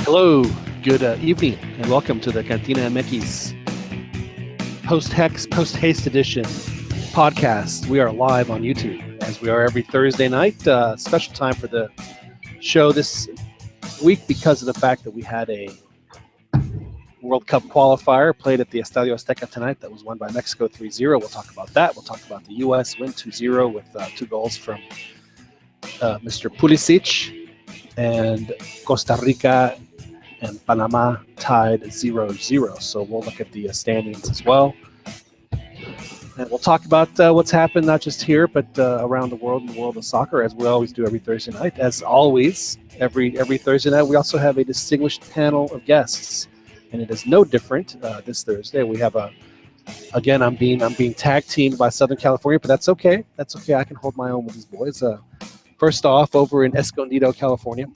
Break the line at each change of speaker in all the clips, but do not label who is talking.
Hello, good evening, and welcome to the Cantina MX post-Haste edition podcast. We are live on YouTube, as we are every Thursday night. Special time for the show this week because of the fact that we had a World Cup qualifier played at the Estadio Azteca tonight that was won by Mexico 3-0. We'll talk about that. We'll talk about the U.S. win 2-0 with 2 goals from Mr. Pulisic, and Costa Rica and Panama tied 0-0. So we'll look at the standings as well. And we'll talk about what's happened, not just here, but around the world, in the world of soccer, as we always do every Thursday night. As always, every Thursday night, we also have a distinguished panel of guests. And it is no different this Thursday. We have again, I'm being tag teamed by Southern California, but that's okay. That's okay. I can hold my own with these boys. First off, over in Escondido, California,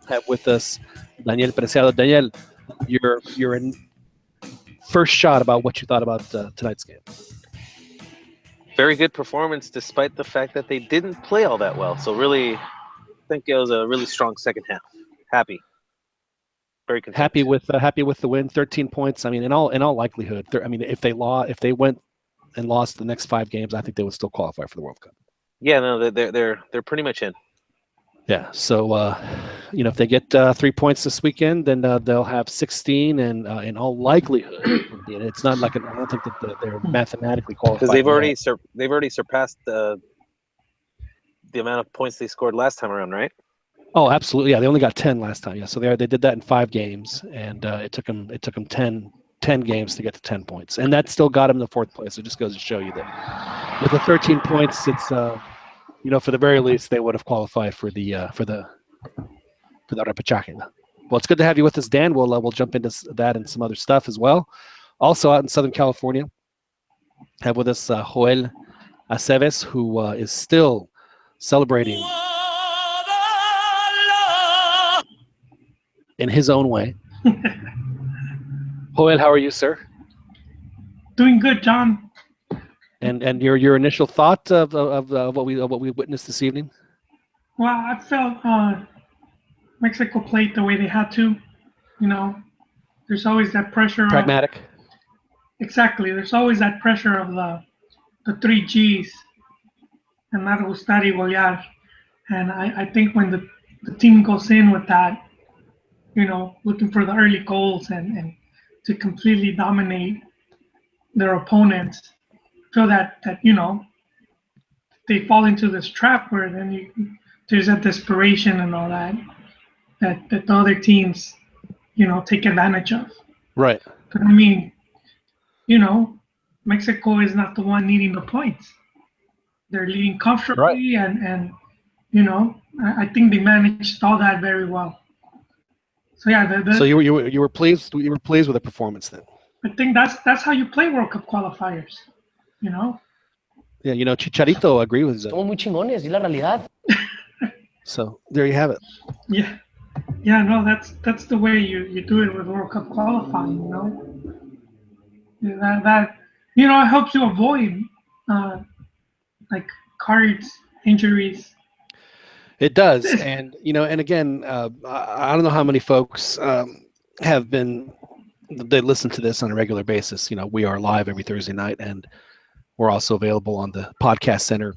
have with us Daniel Preciado. Daniel, you're in first shot about what you thought about tonight's game.
Very good performance, despite the fact that they didn't play all that well. So really, I think it was a really strong second half. Happy, very content.
Happy with the win. 13 points. I mean, in all likelihood, if they went and lost the next 5 games, I think they would still qualify for the World Cup.
Yeah, no, they're pretty much in.
Yeah, so if they get 3 points this weekend, then they'll have 16, and in all likelihood, it's not like I don't think that they're mathematically qualified.
Because they've already surpassed the amount of points they scored last time around, right?
Oh, absolutely. Yeah, they only got 10 last time. Yeah, so they did that in 5 games, and it took them 10 games to get to 10 points, and that still got them to 4th place. It just goes to show you that with the 13 points, it's for the very least, they would have qualified for the repechaje. Well, it's good to have you with us, Dan. We'll jump into that and some other stuff as well. Also out in Southern California, have with us Joel Aceves, who is still celebrating in his own way. Joel, how are you, sir?
Doing good, John.
And your initial thought of what we witnessed this evening?
Well, I felt Mexico played the way they had to. There's always that pressure.
Pragmatic.
Exactly. There's always that pressure of the 3 Gs, and not gustar y golear. And I think when the team goes in with that, looking for the early goals and to completely dominate their opponents, so that they fall into this trap where then there's that desperation and all that the other teams take advantage of.
Right.
But I mean, Mexico is not the one needing the points. They're leading comfortably, right. and I think they managed all that very well. So yeah.
So you were pleased. You were pleased with the performance then.
I think that's how you play World Cup qualifiers. Yeah,
Chicharito agreed with that.
Somos muy chingones, y la realidad.
So there you have it.
Yeah, no, that's the way you do it with World Cup qualifying. That it helps you avoid like cards, injuries.
It does, and again, I don't know how many folks they listen to this on a regular basis. We are live every Thursday night, and we're also available on the podcast center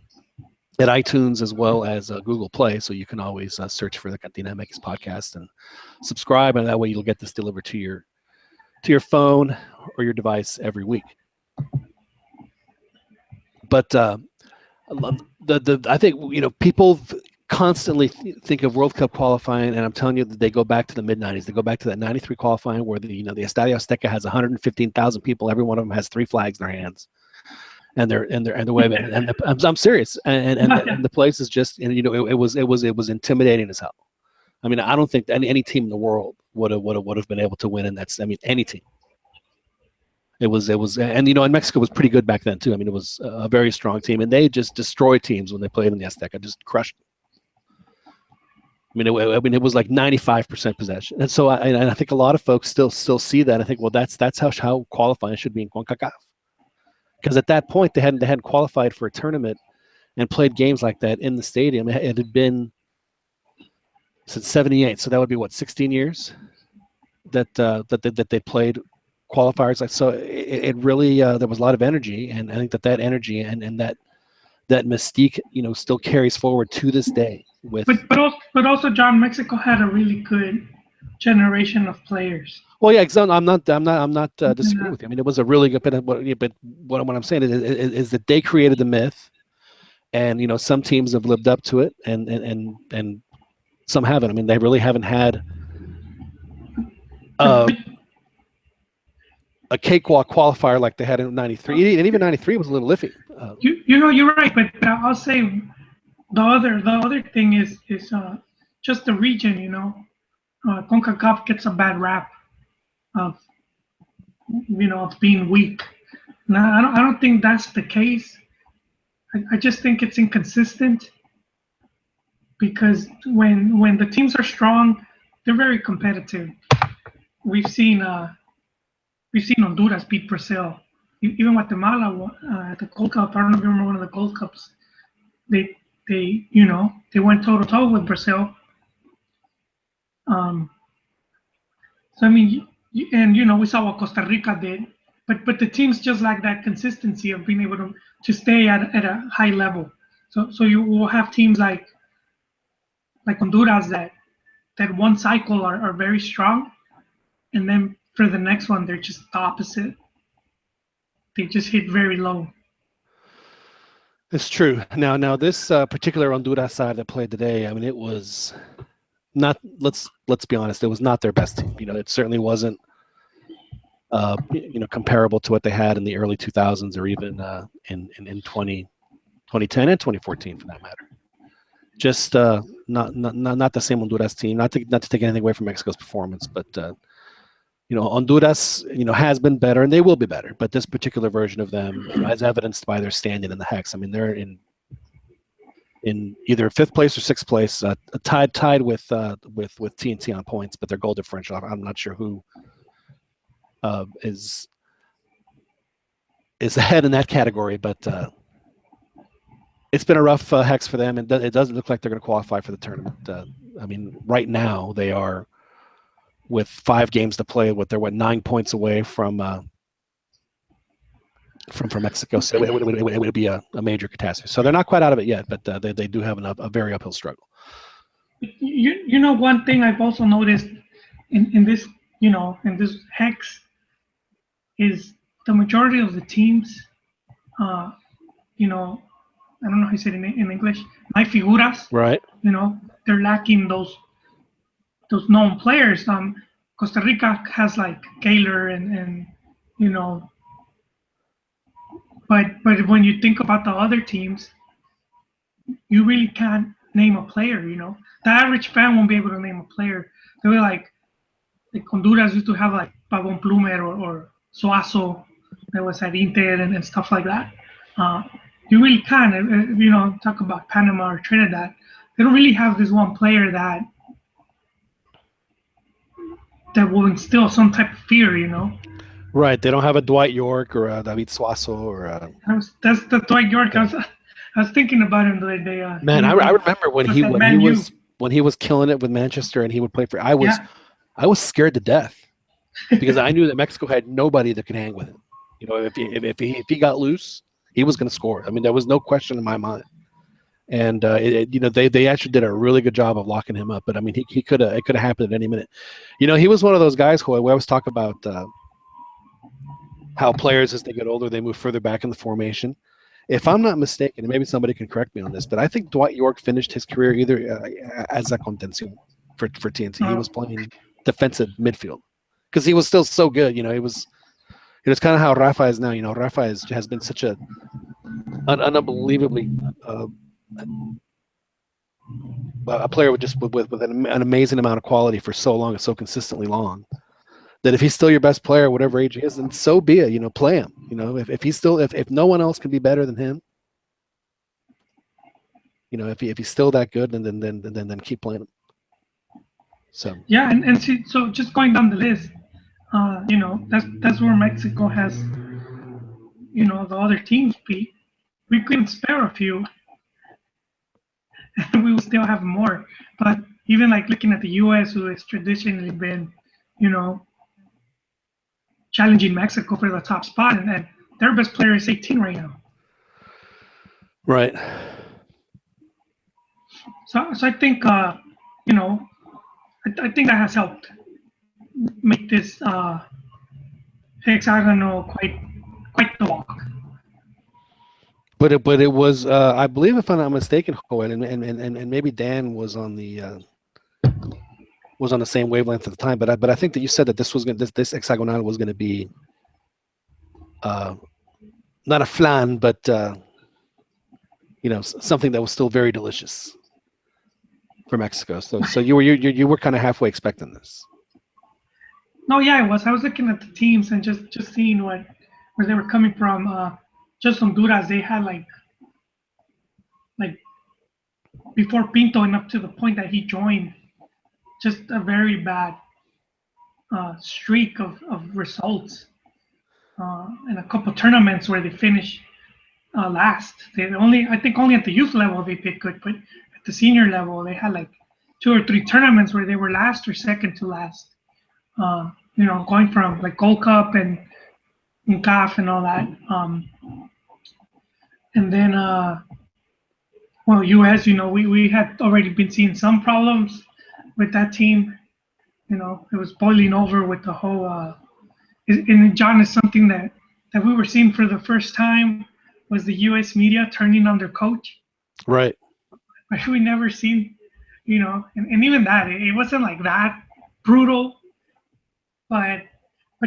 at iTunes as well as Google Play. So you can always search for the Cantina MX podcast and subscribe, and that way you'll get this delivered to your phone or your device every week. But I think people constantly think of World Cup qualifying, and I'm telling you that they go back to the mid-90s. They go back to that 93 qualifying where the Estadio Azteca has 115,000 people. Every one of them has 3 flags in their hands, and they're waving. And I'm serious. And the place is just, it was intimidating as hell. I mean, I don't think any team in the world would have been able to win in that. I mean, any team. It was, and and Mexico was pretty good back then too. I mean, it was a very strong team, and they just destroyed teams when they played in the Azteca. Just crushed them. I mean, it was like 95% possession, and so I think a lot of folks still see that. I think, well, that's how qualifying should be in CONCACAF, because at that point they hadn't qualified for a tournament and played games like that in the stadium. It had been since '78, so that would be 16 years. that they played qualifiers. Like, so it really there was a lot of energy, and I think that energy and that mystique, still carries forward to this day. With
but also, John, Mexico had a really good generation of players.
well, yeah, I'm not disagreeing
Yeah.
with you. I mean, it was a really good. But what I'm saying is that they created the myth, and some teams have lived up to it, and some haven't. I mean, they really haven't had a cakewalk qualifier like they had in '93, and even '93 was a little iffy.
You're right, but I'll say the other thing is just the region. CONCACAF gets a bad rap of of being weak. Now I don't think that's the case. I just think it's inconsistent because when the teams are strong, they're very competitive. We've seen Honduras beat Brazil, even Guatemala at the Gold Cup. I don't know if you remember one of the Gold Cups. They went toe to toe with Brazil. Um, so I mean, we saw what Costa Rica did, but the teams just lack that consistency of being able to stay at a high level. So you will have teams like Honduras that one cycle are very strong, and then for the next one they're just the opposite. They just hit very low.
It's true. Now this particular Honduras side that played today, I mean, it was not. Let's be honest. It was not their best team. It certainly wasn't. Comparable to what they had in the early 2000s, or even in 2010 and 2014, for that matter. Just not the same Honduras team. Not to take anything away from Mexico's performance, but Honduras has been better, and they will be better. But this particular version of them, as evidenced by their standing in the Hex, I mean, they're in either fifth place or sixth place, tied with TNT on points, but their goal differential, I'm not sure who is ahead in that category, but it's been a rough Hex for them, and it doesn't look like they're going to qualify for the tournament. I mean, right now they are, with 5 games to play, they're 9 points away from Mexico. So it would be a major catastrophe. So they're not quite out of it yet, but they do have a very uphill struggle.
One thing I've also noticed in this Hex is the majority of the teams, I don't know how you say it in English, my figuras.
Right.
They're lacking those known players. Costa Rica has like Kaler and but when you think about the other teams, you really can't name a player. The average fan won't be able to name a player. They were like Honduras used to have like Pavon Plumer or Suazo that was at Inter and stuff like that. You really can't. Talk about Panama or Trinidad. They don't really have this one player that will instill some type of fear.
Right. They don't have a Dwight York or a David Suazo or.
That's the Dwight York. Yeah. I was thinking about him the other day.
Man, I remember when he was killing it with Manchester, and he would play for. I was scared to death because I knew that Mexico had nobody that could hang with him. If he got loose, he was going to score. I mean, there was no question in my mind. And they actually did a really good job of locking him up. But I mean, it could have happened at any minute. He was one of those guys who we always talk about how players, as they get older, they move further back in the formation. If I'm not mistaken, and maybe somebody can correct me on this, but I think Dwight York finished his career either as a contención for TNT. He was playing defensive midfield because he was still so good. He was. It's kind of how Rafa is now. Rafa has been such an unbelievably a player with an amazing amount of quality for so long and so consistently long, that if he's still your best player, whatever age he is, then so be it. Play him. If he's still, if no one else can be better than him, if he's still that good, then keep playing him. So
yeah, and see, so just going down the list, that's where Mexico has, the other teams beat. We couldn't spare a few, and we will still have more. But even like looking at the U.S., who has traditionally been you know, challenging Mexico for the top spot, and their best player is 18 right now.
Right.
So I think, you know, I think that has helped make this hexagonal quite the walk.
But it was I believe, if I'm not mistaken, Joel, and maybe Dan was on the same wavelength at the time, but I think that you said that this hexagonal was going to be not a flan, but something that was still very delicious for Mexico. So you were kind of halfway expecting this.
No, yeah, it was. I was looking at the teams and just seeing where they were coming from. Just Honduras, they had like before Pinto and up to the point that he joined, just a very bad streak of results in a couple tournaments where they finished last. I think only at the youth level they did good, but at the senior level they had like 2 or 3 tournaments where they were last or second to last. Going from like Gold Cup and CAF and all that. And then, US, we had already been seeing some problems with that team. It was boiling over with the whole. And John, is something that we were seeing for the first time was the U.S. media turning on their coach.
Right.
Like we never seen, and even that it wasn't like that brutal, but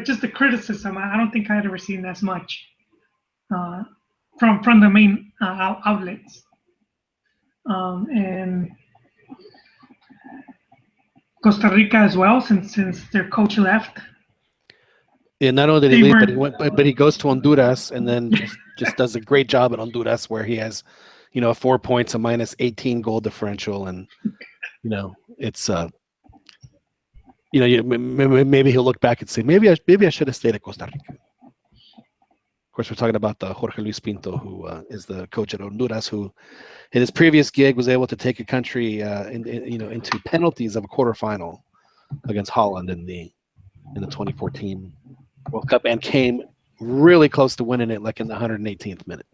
just the criticism. I don't think I had ever seen as much from the main outlets. And Costa Rica as well, since their coach left.
Yeah, not only did he leave, but he goes to Honduras and then just does a great job at Honduras, where he has, 4 points, a minus 18 goal differential, and it's maybe he'll look back and say maybe I should have stayed at Costa Rica. Of course, we're talking about the Jorge Luis Pinto, who is the coach at Honduras, who in his previous gig was able to take a country into penalties of a quarterfinal against Holland in the 2014 World Cup, and came really close to winning it, like in the 118th minute.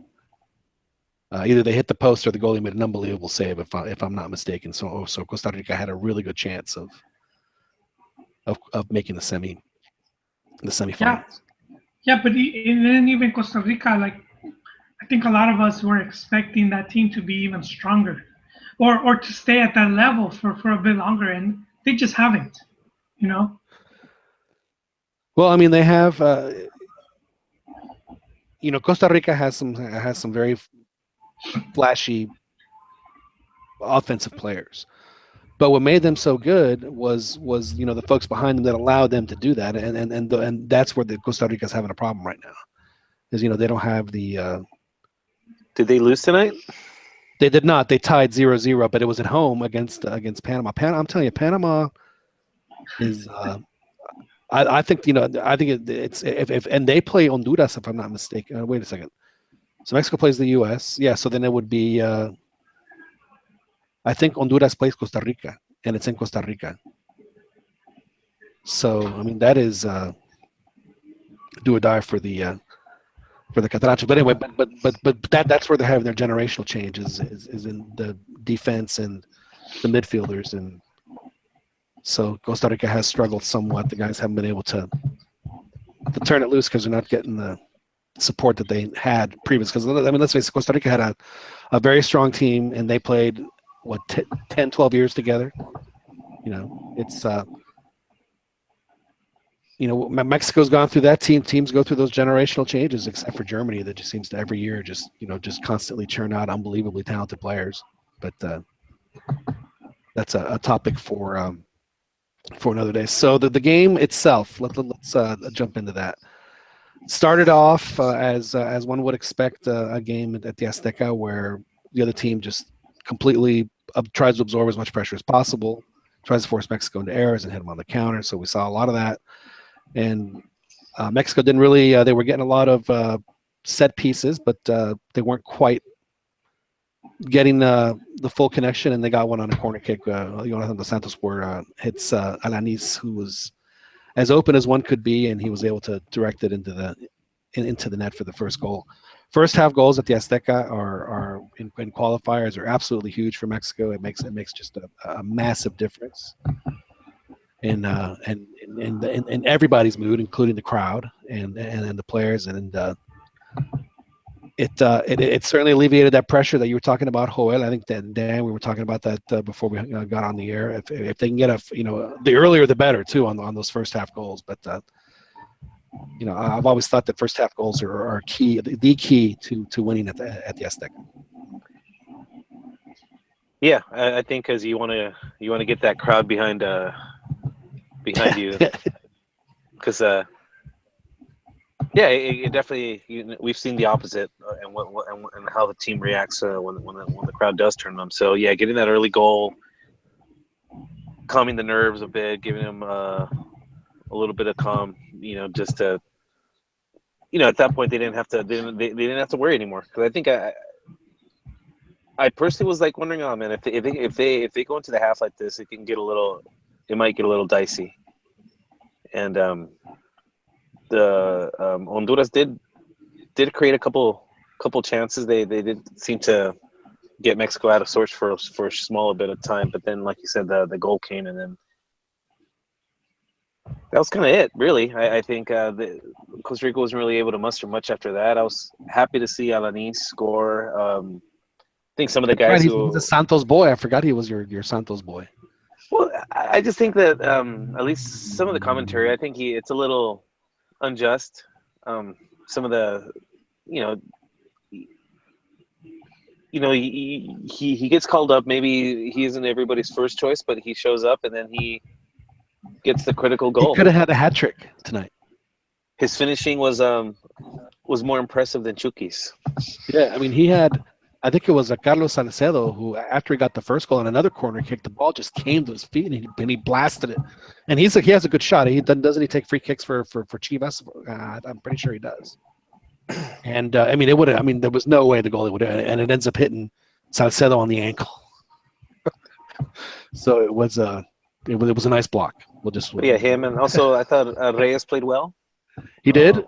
Either they hit the post or the goalie made an unbelievable save, if I'm not mistaken. So Costa Rica had a really good chance of making the semifinals.
Yeah, but then even Costa Rica, like I think a lot of us were expecting that team to be even stronger, or to stay at that level for a bit longer, and they just haven't.
Well, I mean, they have. Costa Rica has some very flashy offensive players, but what made them so good was the folks behind them that allowed them to do that, and that's where the Costa Rica is having a problem right now, is they don't have the.
Did they lose tonight?
They did not. They tied 0-0, but it was at home against Panama. I'm telling you, Panama is. I think it's if and they play Honduras, if I'm not mistaken. Wait a second. So Mexico plays the U.S. Yeah, so then it would be. I think Honduras plays Costa Rica, and it's in Costa Rica. So I mean that is do or die for the Catarachos. But anyway, but that's where they're having their generational changes is in the defense and the midfielders, and so Costa Rica has struggled somewhat. The guys haven't been able to turn it loose because they're not getting the support that they had previous. Because I mean, let's face it, Costa Rica had a very strong team, and they played 10, 12 years together. It's Mexico's gone through that. Teams go through those generational changes, except for Germany, that just seems to every year just constantly churn out unbelievably talented players. But that's a topic for another day. So the game itself, let's jump into that. Started off as one would expect a game at the Azteca, where the other team just completely tries to absorb as much pressure as possible, tries to force Mexico into errors and hit them on the counter. So we saw a lot of that. And Mexico didn't really, they were getting a lot of set pieces, but they weren't quite getting the full connection, and they got one on a corner kick. Jonathan Dos Santos hits Alanis, who was as open as one could be, and he was able to direct it into the net for the first goal. First half goals at the Azteca are in qualifiers are absolutely huge for Mexico. It makes just a massive difference in everybody's mood, including the crowd and the players, and it certainly alleviated that pressure that you were talking about, Joel. I think that Dan, we were talking about that before we got on the air. If they can get the earlier the better too on those first half goals, but. I've always thought that first half goals are key, the key to winning at the Azteca.
Yeah, I think because you want to get that crowd behind you, because it definitely we've seen the opposite and how the team reacts when the crowd does turn them. So yeah, getting that early goal, calming the nerves a bit, giving them a little bit of calm, just to, at that point they didn't have to worry anymore. Because I think I personally was like wondering, oh man, if they go into the half like this, it might get a little dicey. And the Honduras did create a couple chances. They did seem to get Mexico out of sorts for a smaller bit of time, but then, like you said, the goal came, and then that was kind of it, really. I think Costa Rica wasn't really able to muster much after that. I was happy to see Alanis score. I think some of the guys
he's a Santos boy. I forgot he was your Santos boy.
Well, I just think that at least some of the commentary, I think it's a little unjust. Some of the, he gets called up. Maybe he isn't everybody's first choice, but he shows up and then he gets the critical goal.
He could have had a hat trick tonight.
His finishing was more impressive than Chucky's.
Yeah, I mean, he had, I think it was Carlos Salcedo who, after he got the first goal on another corner kick, the ball just came to his feet and he blasted it. And he has a good shot. Doesn't he take free kicks for Chivas? I'm pretty sure he does. And I mean, there was no way the goalie would, and it ends up hitting Salcedo on the ankle. So it was a nice block.
Him, and also I thought Reyes played well.
He did.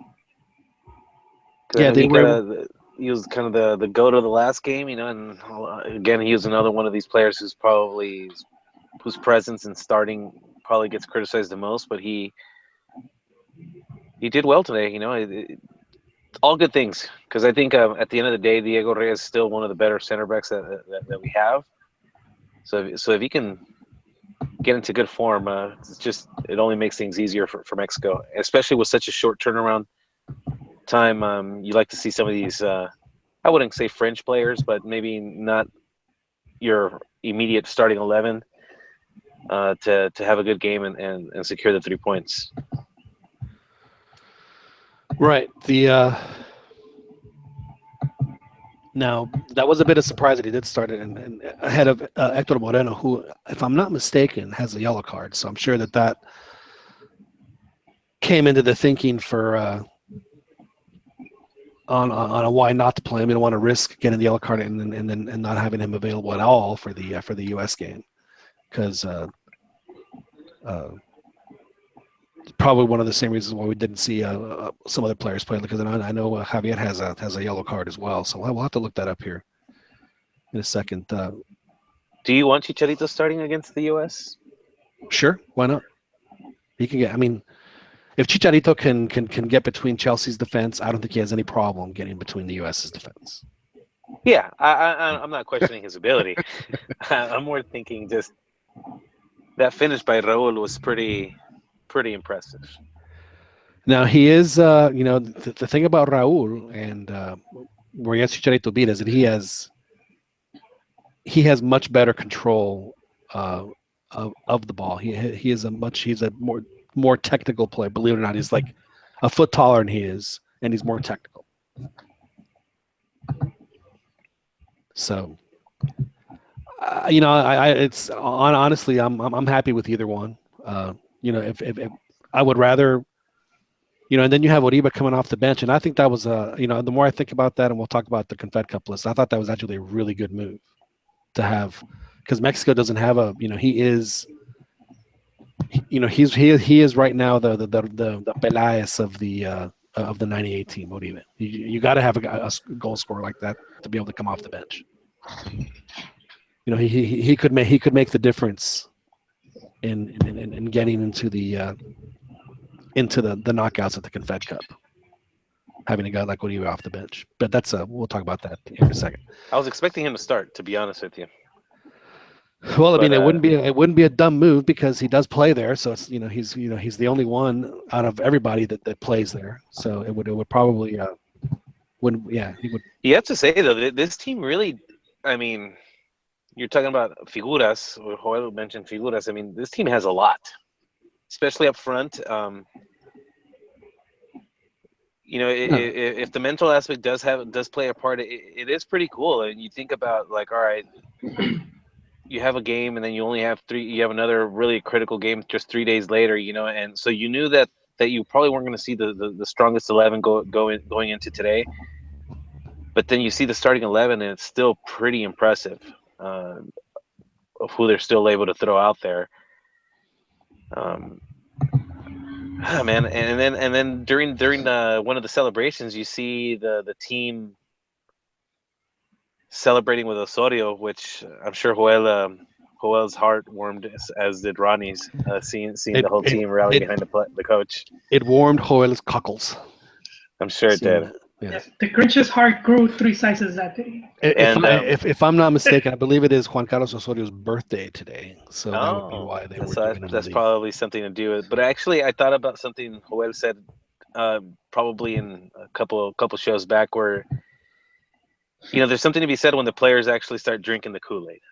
Yeah, he was kind of the goat of the last game, and again he was another one of these players whose presence and starting probably gets criticized the most, but he did well today. All good things, because I think at the end of the day, Diego Reyes is still one of the better center backs that we have. So if he can get into good form, it only makes things easier for Mexico, especially with such a short turnaround time. You like to see some of these, I wouldn't say French players, but maybe not your immediate starting 11, to have a good game and secure the 3 points.
Right. Now that was a bit of surprise that he did start it and ahead of Hector Moreno, who, if I'm not mistaken, has a yellow card. So I'm sure that came into the thinking for on a why not to play him. You don't want to risk getting the yellow card and not having him available at all for the U.S. game, because probably one of the same reasons why we didn't see some other players play, because I know Javier has a yellow card as well. So we'll have to look that up here in a second.
Do you want Chicharito starting against the U.S.?
Sure, why not? He can get. I mean, if Chicharito can get between Chelsea's defense, I don't think he has any problem getting between the U.S.'s defense.
Yeah, I'm not questioning his ability. I'm more thinking just that finish by Raul was pretty impressive.
Now he is, the thing about Raul and where yes, Chicharito beat is that he has much better control of the ball. He's a more technical player. Believe it or not, he's like a foot taller than he is, and he's more technical. So, honestly, I'm happy with either one. If I would rather, and then you have Oribe coming off the bench, and I think that was the more I think about that, and we'll talk about the Confed Cup list, I thought that was actually a really good move to have, because Mexico doesn't have he is he is right now the Peláez of the '98 team. Uribe. You got to have a goal scorer like that to be able to come off the bench. He could make the difference in getting into the knockouts at the Confed Cup. Having a guy like Uribe off the bench, but we'll talk about that here in a second.
I was expecting him to start, to be honest with you.
Well, I mean, it wouldn't be a dumb move because he does play there, so it's he's the only one out of everybody that plays there. So it would probably he would.
You have to say though, this team really, I mean, you're talking about figuras. Or Joel mentioned figuras. I mean, this team has a lot, especially up front. If the mental aspect does play a part, it is pretty cool. And you think about like, all right, you have a game and then you only have you have another really critical game just 3 days later, and so you knew that you probably weren't going to see the strongest 11 going into today, but then you see the starting 11 and it's still pretty impressive of who they're still able to throw out there. Man, and then during one of the celebrations, you see the team celebrating with Osorio, which I'm sure Joel's heart warmed, as did Ronnie's, seeing the whole team rally behind the coach.
It warmed Joel's cockles.
I'm sure it did.
Yeah. The Grinch's heart grew 3 sizes that day.
If I'm not mistaken, I believe it is Juan Carlos Osorio's birthday today, so that would be why they were doing it.
That's probably something to do with it. But actually, I thought about something Joel said probably in a couple shows back, where there's something to be said when the players actually start drinking the Kool-Aid,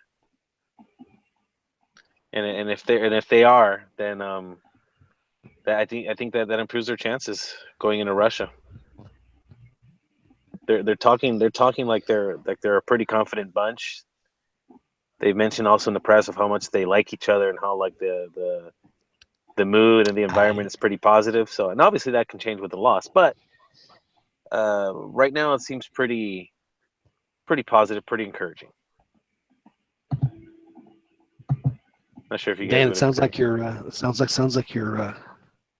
and if they are, then I think that improves their chances going into Russia. They're talking like they're a pretty confident bunch. They've mentioned also in the press of how much they like each other and how like the mood and the environment is pretty positive. So, and obviously that can change with the loss, but right now it seems pretty positive, pretty encouraging. Not sure if you guys.
Dan, it sounds like you're.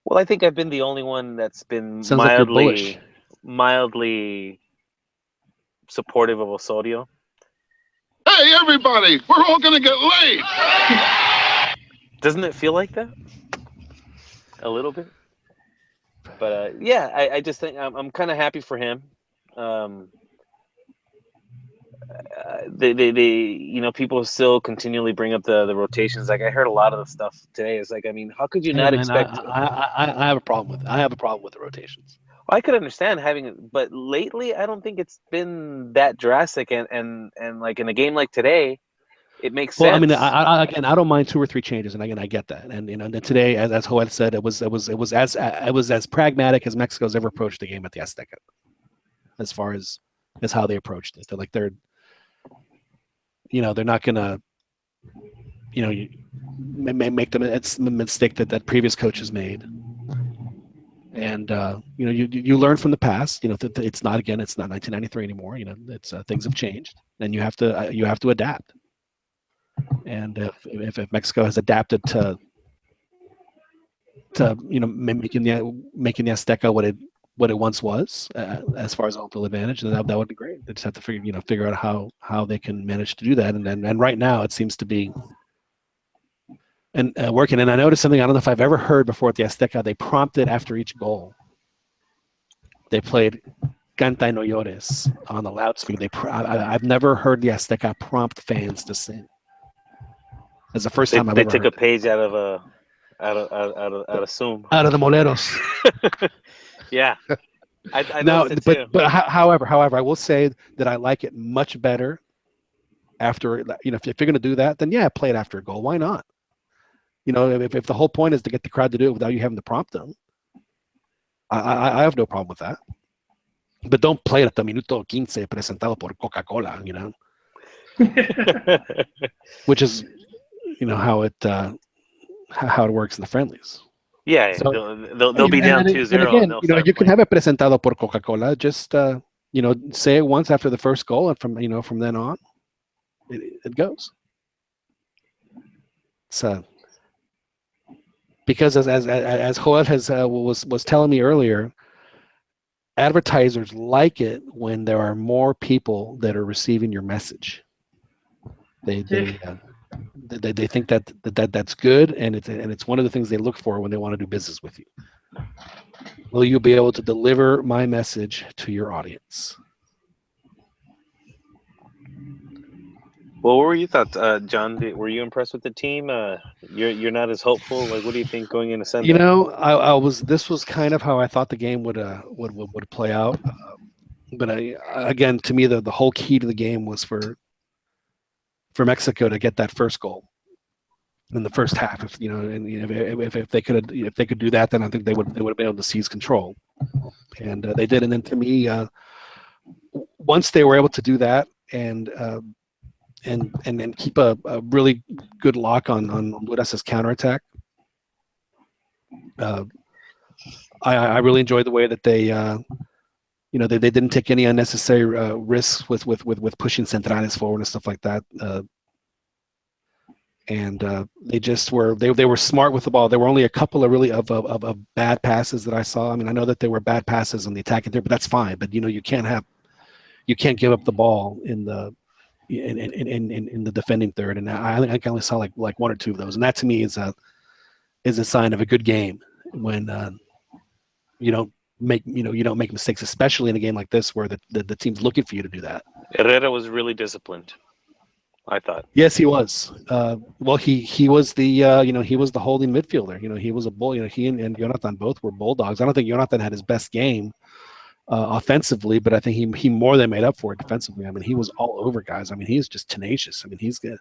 Well, I think I've been the only one that's been mildly supportive of Osorio.
Hey, everybody, we're all going to get laid.
Doesn't it feel like that? A little bit. But I just think I'm kind of happy for him. People still continually bring up the rotations. Like I heard a lot of the stuff today. It's like, I mean, how could you not expect?
I have a problem with. I have a problem with the rotations.
Well, I could understand having it, but lately I don't think it's been that drastic. And like in a game like today, it makes sense.
Well, I mean, I don't mind 2 or 3 changes, and again, I get that. And today, as Joel said, it was as pragmatic as Mexico's ever approached the game at the Azteca, as far as how they approached it. They're not gonna, make the mistake that previous coaches made. And you learn from the past. It's not 1993 anymore. It's things have changed, and you have to adapt. And if Mexico has adapted to making the Azteca what it once was, as far as home field advantage, then that would be great. They just have to figure out how they can manage to do that. And right now it seems to be working. And I noticed something I don't know if I've ever heard before at the Azteca. They prompted after each goal. They played Canta y No Llores on the loudspeaker. I've never heard the Azteca prompt fans to sing. It's the first time I've ever heard.
They took a page out of Zoom.
Out of the Moleros.
Yeah. I
now, but however, I will say that I like it much better after. If you're going to do that, then play it after a goal. Why not? If the whole point is to get the crowd to do it without you having to prompt them, I have no problem with that. But don't play it at the minuto 15 presentado por Coca-Cola, which is, how it works in the friendlies.
Yeah, so, they'll be down 2-0.
And again, you can have it presentado por Coca-Cola. Just say it once after the first goal, and from then on, it goes. So because as Joel has was telling me earlier, advertisers like it when there are more people that are receiving your message. They think that's good, and it's one of the things they look for when they want to do business with you. Will you be able to deliver my message to your audience?
Well, what were your thoughts, John? Were you impressed with the team? You're not as hopeful. Like, what do you think going into Sunday?
You know, I was. This was kind of how I thought the game would play out. But again, to me, the whole key to the game was for Mexico to get that first goal in the first half. If you know, and if they could do that, then I think they would have been able to seize control, and they did. And then to me, once they were able to do that and keep a really good lock on Honduras' counterattack, I really enjoyed the way that they. They didn't take any unnecessary risks with pushing centrales forward and stuff like that. And they just were they were smart with the ball. There were only a couple of really of bad passes that I saw. I mean, I know that there were bad passes on the attacking third, but that's fine. But you can't give up the ball in the defending third. And I only saw like one or two of those. And that to me is a sign of a good game when you don't make mistakes, especially in a game like this where the team's looking for you to do that.
Herrera was really disciplined, I thought.
Yes, he was. Well, he was the he was the holding midfielder. He was a bull. He and Jonathan both were bulldogs. I don't think Jonathan had his best game offensively, but I think he more than made up for it defensively. I mean, he was all over guys. I mean, he's just tenacious. I mean, he's good.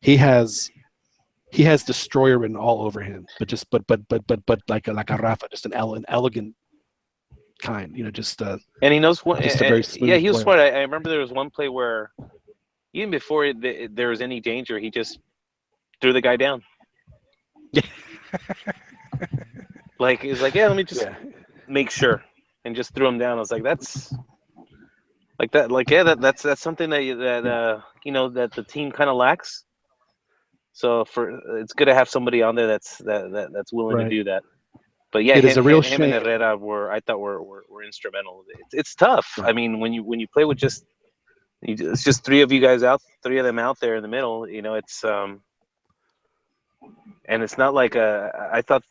He has destroyer written all over him, but like a Rafa, just an elegant kind, just
and he knows what.
Just a very smooth
he was
player.
smart. I remember there was one play where even before there was any danger, he just threw the guy down. Like he's like, yeah, let me just make sure, and just threw him down. I was like, that's like that. Like that's something that the team kind of lacks. So it's good to have somebody on there that's willing to do that. But yeah,
it is a real
him
shame.
and Herrera were instrumental. It's tough.
Right.
I mean, when you play with it's just three of them out there in the middle. It's and it's not like I thought.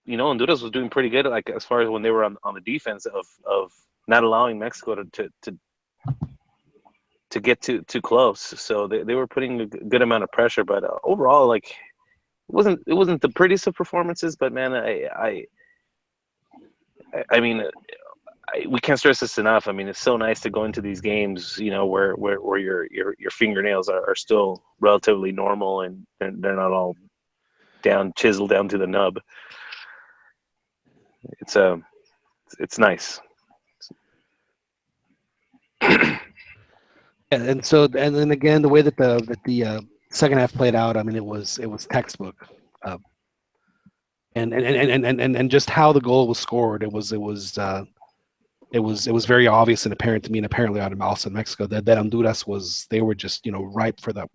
Honduras was doing pretty good, like as far as when they were on the defense of not allowing Mexico to get too close. So they were putting a good amount of pressure. But overall, like it wasn't the prettiest of performances. But man, I mean, we can't stress this enough. I mean, it's so nice to go into these games, where your fingernails are still relatively normal and they're not all chiseled down to the nub. It's nice.
And then again, the way that the second half played out, I mean, it was textbook. And just how the goal was scored, it was very obvious and apparent to me, and apparently out of also in Mexico, that Honduras they were just ripe for the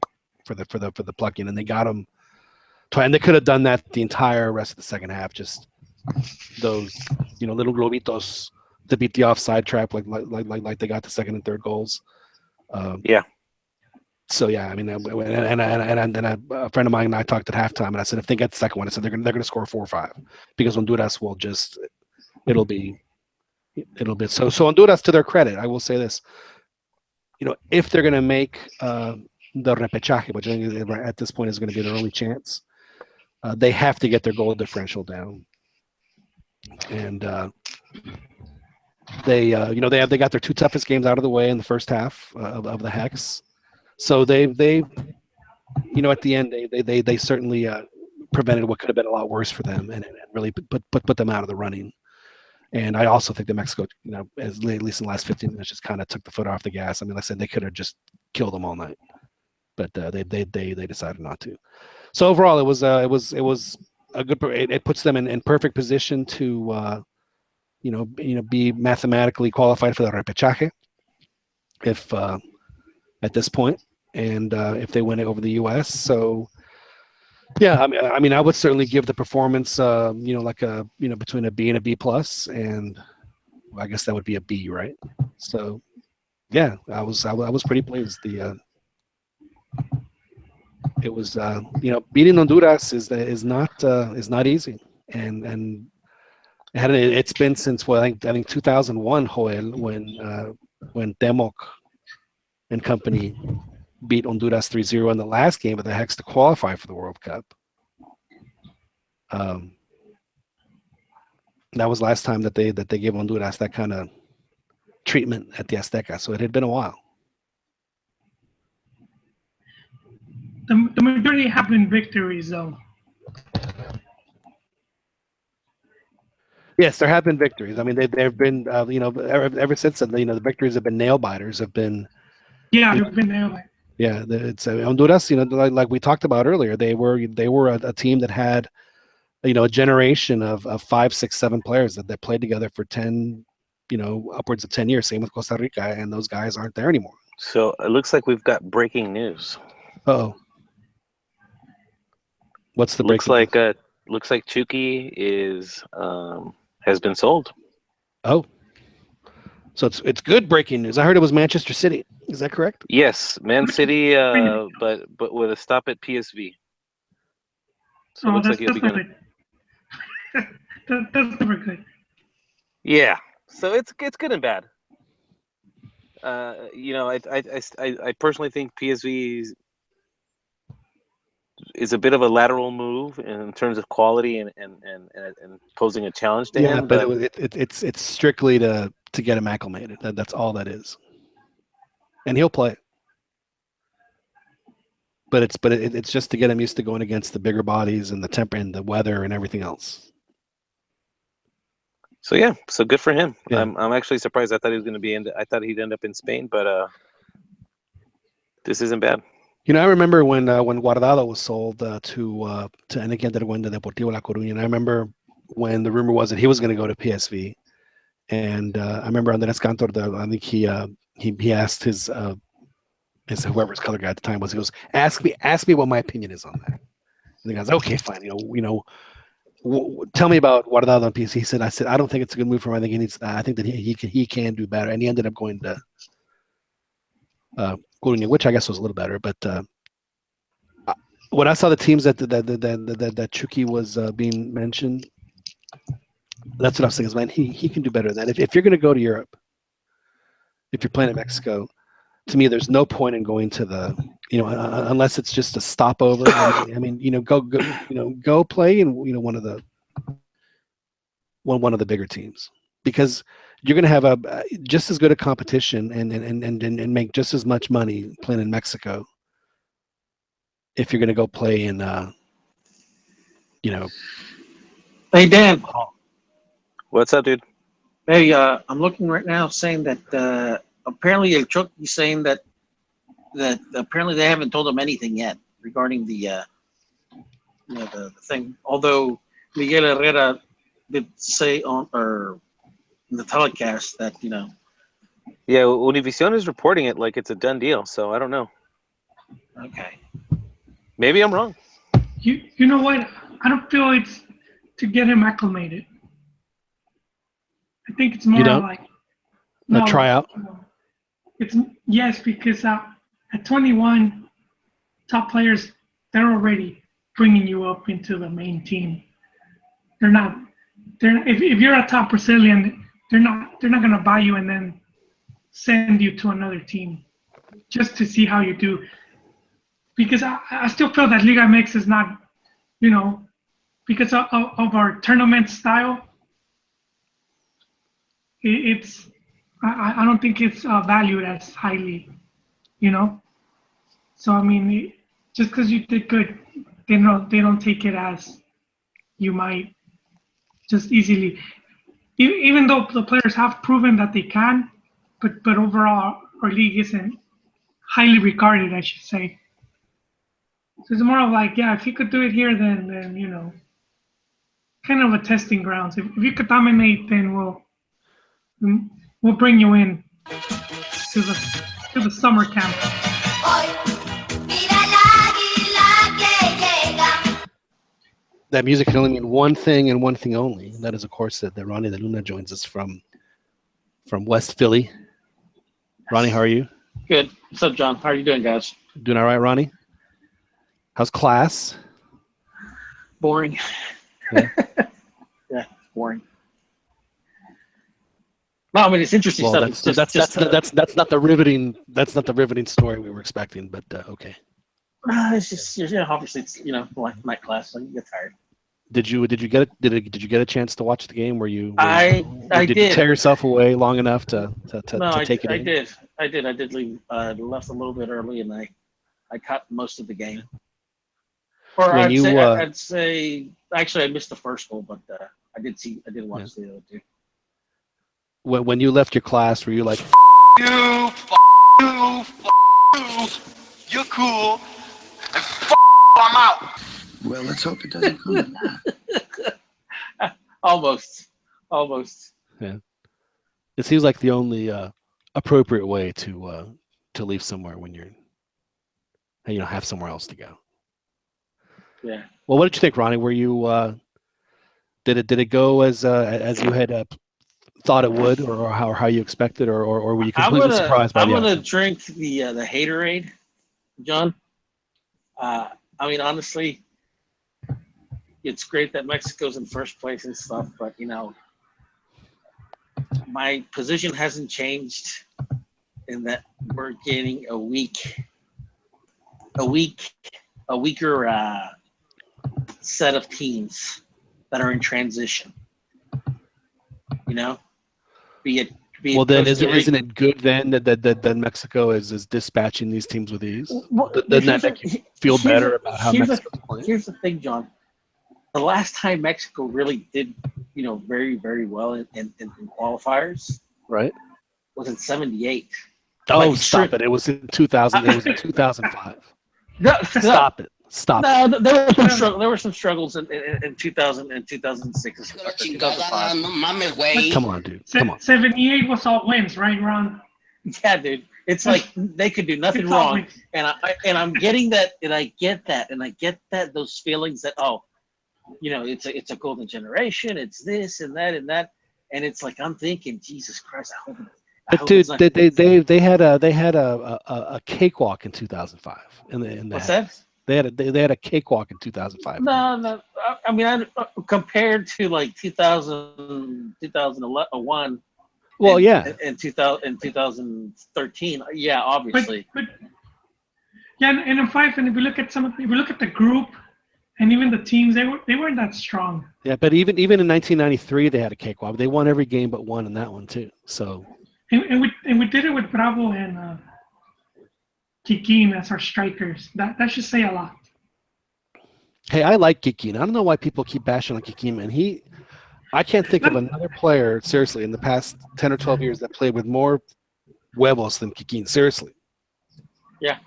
plucking, and they got them. And they could have done that the entire rest of the second half, just those little globitos to beat the offside trap, like they got the second and third goals.
Yeah.
So yeah, I mean, and a friend of mine and I talked at halftime, and I said if they get the second one, I said they're going to score 4 or 5 because Honduras will just it'll be so Honduras, to their credit, I will say this, if they're going to make the repechaje, which I think at this point is going to be their only chance, they have to get their goal differential down, and they got their 2 toughest games out of the way in the first half of the Hex. So they at the end they certainly prevented what could have been a lot worse for them, and really put them out of the running. And I also think that Mexico, at least in the last 15 minutes, just kind of took the foot off the gas. I mean, like I said, they could have just killed them all night, but they decided not to. So overall, it was a good. It puts them in perfect position to be mathematically qualified for the repechaje if at this point, and if they win it over the U.S. So Yeah, I mean, I would certainly give the performance, like between a B and a B plus, and I guess that would be a B, right? So, yeah, I was pretty pleased. It was beating Honduras is not easy, and it's been since I think 2001, Joel, when Temok and company beat Honduras 3-0 in the last game of the Hex to qualify for the World Cup. That was last time that they gave Honduras that kind of treatment at the Azteca. So it had been a while.
The majority have been victories, though.
Yes, there have been victories. I mean, there have been, ever since then, the victories have been nail biters. Have been,
they've been there.
Yeah, it's Honduras. Like we talked about earlier, they were a team that had, a generation of 5, 6, 7 players that played together for 10, upwards of 10 years. Same with Costa Rica, and those guys aren't there anymore.
So it looks like we've got breaking news.
Oh, what's the
looks
breaking
like
news?
Looks like Chucky has been sold.
Oh, so it's good breaking news. I heard it was Manchester City. Is that correct?
Yes, Man City, but with a stop at PSV. So it looks like he'll be going.
That's never good.
Yeah, so it's good and bad. I personally think PSV is a bit of a lateral move in terms of quality and posing a challenge to him.
But it's strictly to get him acclimated. That's all that is, and he'll play. But it's just to get him used to going against the bigger bodies and the temper and the weather and everything else.
So good for him.
Yeah.
I'm actually surprised. I thought he was going to I thought he'd end up in Spain, but this isn't bad.
I remember when Guardado was sold to Enequia Derguenda Deportivo La Coruña, and I remember when the rumor was that he was going to go to PSV, and I remember Andrés Cantor, I think he asked his whoever's color guy at the time was, he goes, ask me what my opinion is on that. And the guy's, okay, fine, tell me about Guardado on PSV. I said I don't think it's a good move for him. I think that he can do better, and he ended up going to Coruña, which I guess was a little better. But when I saw the teams that Chucky was being mentioned, that's what I was thinking. Man, he can do better than that. If you're going to go to Europe, if you're playing in Mexico, to me, there's no point in going to the, unless it's just a stopover. Go play in one of the bigger teams, because you're going to have just as good a competition and make just as much money playing in Mexico if you're going to go play in,
Hey, Dan.
What's up, dude?
Hey, I'm looking right now saying that apparently El Chucky's saying that apparently they haven't told him anything yet regarding the thing. Although Miguel Herrera did say on the telecast that
Yeah, Univision is reporting it like it's a done deal. So I don't know.
Okay.
Maybe I'm wrong.
You know what? I don't feel it's to get him acclimated. I think it's more like
a tryout.
Yes, because at 21, top players, they're already bringing you up into the main team. If you're a top Brazilian, they're not going to buy you and then send you to another team just to see how you do. Because I still feel that Liga MX is not, because of our tournament style. I don't think it's valued as highly, So I mean, just because you did good, they don't take it as you might just easily. Even though the players have proven that they can, but overall our league isn't highly regarded, I should say. So it's more of like, if you could do it here, then kind of a testing grounds. If you could dominate, then we'll bring you in to the summer camp.
Hoy, mira el águila que llega,
that music can only mean one thing and one thing only. And that is, of course, that Ronnie De Luna joins us from West Philly. Ronnie, how are you?
Good. What's up, John? How are you doing, guys?
Doing all right, Ronnie? How's class?
Boring.
Yeah.
Yeah, boring. No, I mean it's interesting
Well,
stuff.
that's not the riveting story we were expecting, but okay.
It's just obviously it's like night class, so you get tired.
Did you get a chance to watch the game? Were you
I
did
did.
you tear yourself away long enough to
No,
take it
I
in?
did. I did leave. Left a little bit early, and I caught most of the game. Or
When
I'd say actually I missed the first goal, but I did watch the other two.
When you left your class, were you like,
You, you, you're cool, and I'm out.
Well, let's hope it doesn't come to that.
Almost.
it seems like the only appropriate way to leave somewhere when you're have somewhere else to go.
Yeah.
Well, what did you think, Ronnie? Were you did it go as you had thought it would, or how you expected, or were you completely surprised by
I'm
the
gonna
outcome?
drink the Haterade, John. I mean, honestly, it's great that Mexico's in first place and stuff, but my position hasn't changed in that we're getting a weaker set of teams that are in transition. Be it
Well, then
Costa Rica.
isn't it good then that Mexico is dispatching these teams with ease?
Well,
Doesn't that make you feel better about how Mexico's playing?
Here's the thing, John. The last time Mexico really did, very, very well in qualifiers,
Right?
was in '78.
Oh,
Like,
stop it! It was in 2000. It was in 2005.
No,
Stop it! Stop it!
no, there were some struggles in 2000 and 2006. 2005.
Come on, dude. Come on.
78 was all wins, right, Ron?
Yeah, dude. It's like they could do nothing
It's all
wrong,
wins.
and I'm getting that, and I get that those feelings that it's a golden generation, it's this and that, and it's like I'm thinking, Jesus Christ, I hope
But dude,
it's not-
they had a cakewalk in 2005.
What's that?
They had a cakewalk in 2005.
No. I mean, compared to like 2001.
Well, yeah.
In 2013, yeah, obviously.
But yeah, and in five, and if we look at the group, and even the teams, they weren't that strong.
Yeah, but even in 1993, they had a cakewalk. They won every game but one in that one too. So.
And we did it with Bravo and Kikin as our strikers. That should say a lot.
Hey, I like Kikin. I don't know why people keep bashing on Kikin, man. I can't think of another player, seriously, in the past 10 or 12 years that played with more huevos than Kikin. Seriously.
Yeah.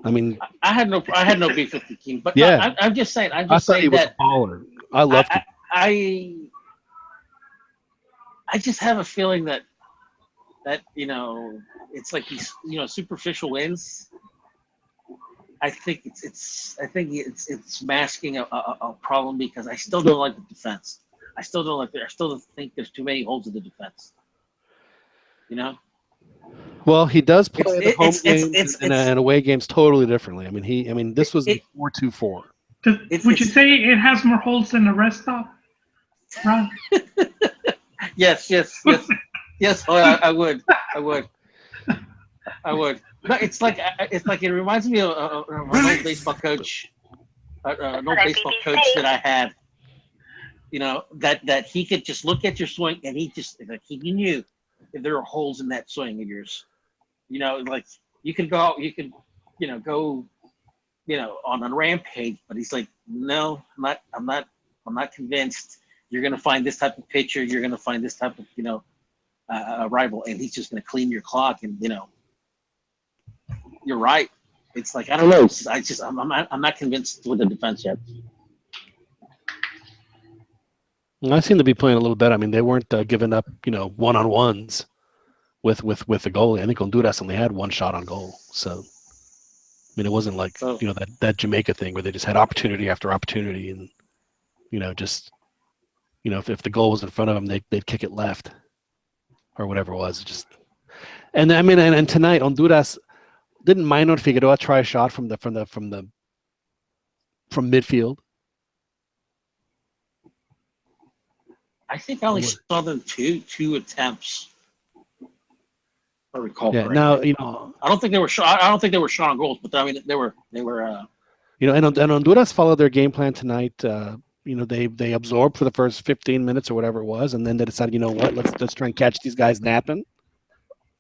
I mean,
I had no beef with Kikin, but
yeah.
no, I'm just saying.
I thought he was a baller. I love Kikin.
I just have a feeling that it's like these superficial wins. I think it's masking a problem because I still don't like the defense. I still think there's too many holes in the defense.
Well, he does play the home games and away games totally differently. I mean, this was 4-2-4.
Would you say it has more holes than the rest stop? Ron?
Yes. Oh, I would. No, it's like it reminds me of an old baseball coach, that I had. That he could just look at your swing and he knew if there were holes in that swing of yours. Like you could go on a rampage, but he's like, no, I'm not convinced. You're gonna find this type of pitcher. You're gonna find this type of rival, and he's just gonna clean your clock. And you're right. It's like I don't know. I'm not convinced with the defense yet.
I seem to be playing a little better. I mean, they weren't giving up, one-on-ones with the goalie. I think Honduras only had one shot on goal. So, I mean, it wasn't like that Jamaica thing where they just had opportunity after opportunity and just if the goal was in front of them, they'd kick it left or whatever it was. And I mean, and tonight Honduras didn't Minor Figueroa try a shot from midfield.
I think I only saw them two attempts. If I recall correctly.
Now
I don't think they were shot. I don't think they were shot on goals, but I mean they were.
And Honduras followed their game plan tonight. They absorbed for the first 15 minutes or whatever it was, and then they decided, let's try and catch these guys napping.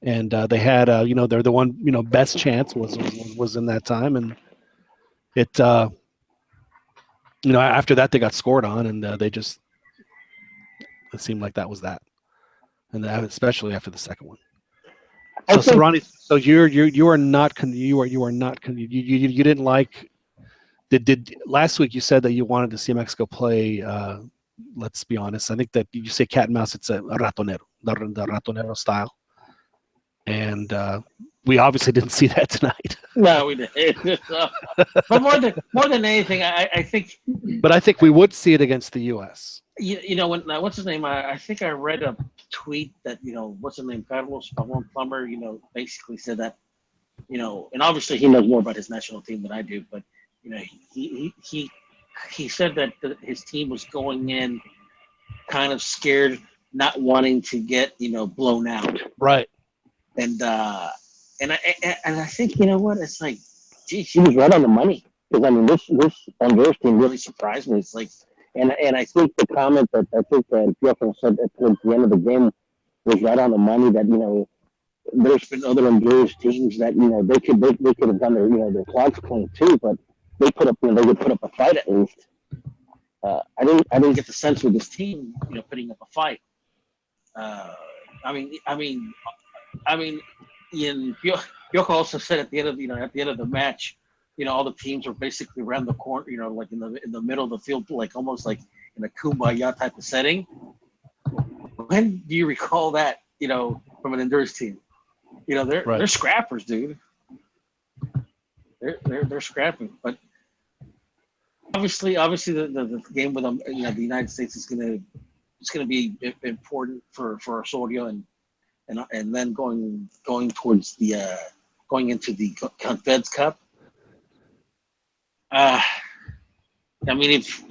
And they had, they're the one, best chance was in that time, and it, after that they got scored on, and it seemed like that was that, and especially after the second one. So Ronnie, so you didn't like. Did last week you said that you wanted to see Mexico play? Let's be honest. I think that you say cat and mouse. It's a ratonero, the ratonero style, and we obviously didn't see that tonight.
No, we didn't. But more than anything, I think.
But I think we would see it against the U.S.
When what's his name? I think I read a tweet that what's his name, Carlos Pavon Plumber. Basically said that and obviously he knows more about his national team than I do, but. He said that his team was going in kind of scared, not wanting to get blown out.
Right.
And I think what it's like. Geez, he was right on the money, because I mean this Honduras team really surprised me. It's like, and I think the comment that I think that Piojo said at the end of the game was right on the money. That there's been other Honduras teams that they could have done their clocks clean too, but. They would put up a fight at least. I didn't get the sense with this team, putting up a fight. I mean, Piojo also said at the end of the match, all the teams were basically around the corner, like in the middle of the field, like almost like in a kumbaya type of setting. When do you recall that, from an Honduras team? They're scrappers, dude. They're scrapping, but obviously the game with them, the United States is gonna be important for Osorio and then going towards the going into the Confeds Cup. I mean, if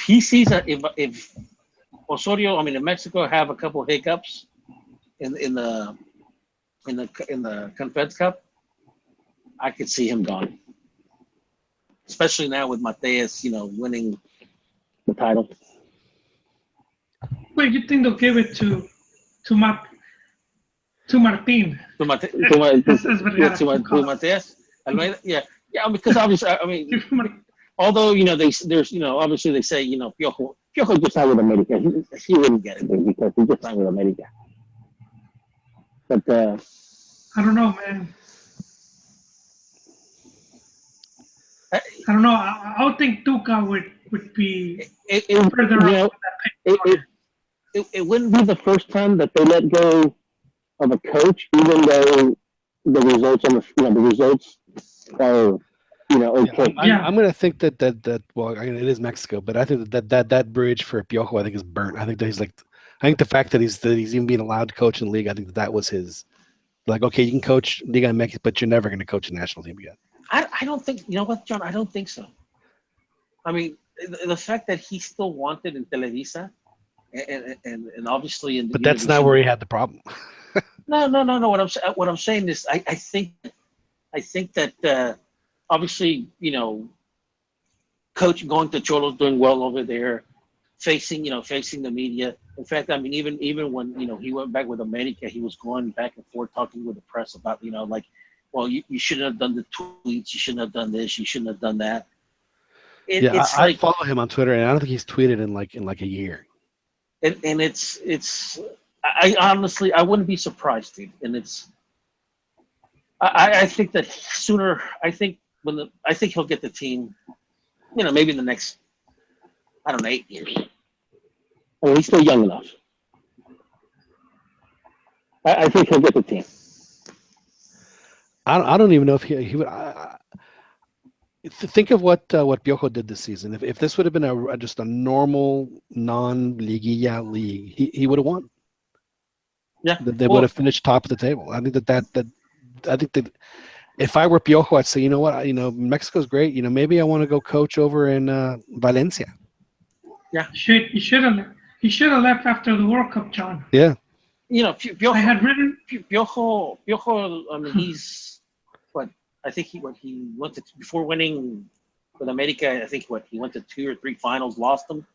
he sees if Osorio, I mean, if Mexico have a couple hiccups in the Confeds Cup, I could see him gone. Especially now with Mateus, winning the title.
Well, you think they'll give it to Martin?
To Mateus? Yeah, because obviously, I mean, although obviously they say Piojo just signed with America. He wouldn't get it because he just signed with America. But
I don't know, man. I don't know. I would think Tuca would be further up.
It wouldn't be the first time that they let go of a coach, even though the results are okay.
I'm going to think that well, I mean, it is Mexico, but I think that bridge for Piojo, I think, is burnt. I think that I think the fact that he's even being allowed to coach in the league, I think that was his. Like, okay, you can coach Liga MX, but you're never going to coach a national team again.
I don't think, what, John? I don't think so. I mean, the fact that he still wanted in Televisa, and obviously in the
but that's not where he had the problem.
No. What I'm saying is, I think that obviously, coach going to Cholos, doing well over there, facing the media. In fact, I mean, even when he went back with America, he was going back and forth talking with the press about well, you shouldn't have done the tweets, you shouldn't have done this, you shouldn't have done that.
I follow him on Twitter, and I don't think he's tweeted in like a year.
And it's I honestly, I wouldn't be surprised, dude. And I think that sooner. I think he'll get the team. Maybe in the next, I don't know, 8 years. Well, he's still young enough. I think he'll get the team.
I don't even know if he would. Think of what Piojo did this season. If this would have been just a normal non-liguilla league, he would have won.
Yeah.
They would have finished top of the table. I think that I think that if I were Piojo, I'd say, you know what, Mexico's great. Maybe I want to go coach over in Valencia.
Yeah. He should have left after the World Cup, John.
Yeah.
Piojo.
I had written
Piojo. I mean, he's what I think he went to before winning with America. I think he went to 2 or 3 finals, lost them.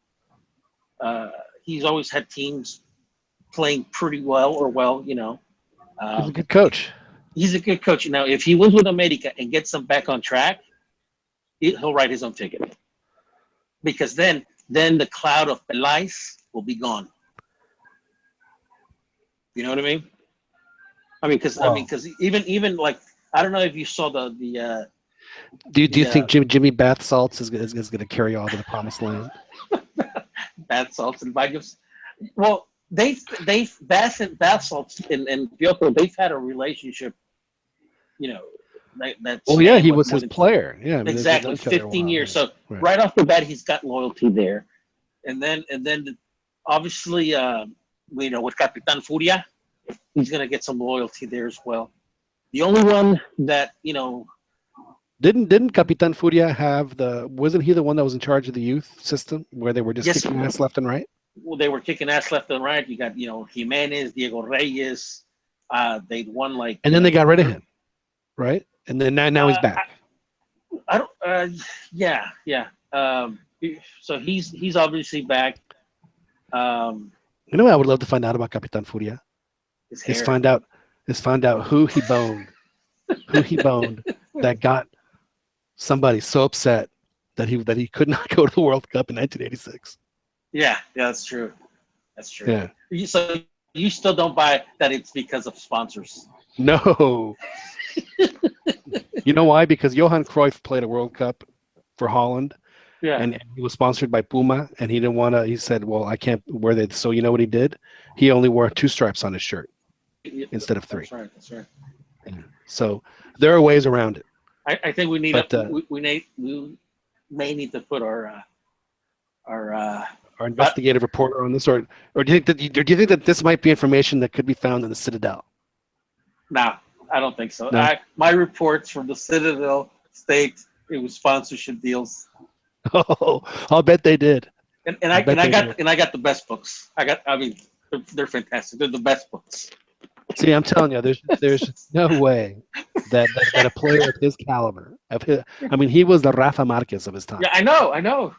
He's always had teams playing pretty well.
He's a good coach.
He's a good coach. Now, if he wins with America and gets them back on track, he'll write his own ticket. Because then the cloud of Peláez will be gone. You know what I mean? Because even like I don't know if you saw the
Do you think Jimmy Bath Salts is going to carry on to the promised land?
Bath Salts and Vigils. Well, they've Bath Salts and Piojo, they've had a relationship.
He was his player. Yeah,
exactly. 15 years. So right off the bat, he's got loyalty there, and then obviously, with Capitan Furia, he's gonna get some loyalty there as well. The only one that
didn't Capitan Furia have wasn't he the one that was in charge of the youth system where they were just kicking ass left and right?
Well, they were kicking ass left and right. You got Jimenez, Diego Reyes. They'd won
and then they got rid of him, right? And then now he's back.
I don't. Yeah. So he's obviously back.
What I would love to find out about Capitan Furia is find out who he boned, that got somebody so upset that he could not go to the World Cup in 1986.
Yeah, that's true. Yeah. So you still don't buy that it's because of sponsors?
No. You know why? Because Johan Cruyff played a World Cup for Holland.
Yeah.
And he was sponsored by Puma, and he didn't want to. He said, "Well, I can't wear that." So you know what he did? He only wore 2 stripes on his shirt instead of 3.
That's right.
Yeah. So there are ways around it.
I think we need we may need to put our
investigative reporter on this, or do you think that this might be information that could be found in the Citadel?
No, I don't think so.
No?
My reports from the Citadel state it was sponsorship deals.
Oh, I'll bet they did.
And I got the best books. They're fantastic. They're the best books.
See, I'm telling you, there's no way that a player of his caliber, he was the Rafa Marquez of his time.
Yeah, I know.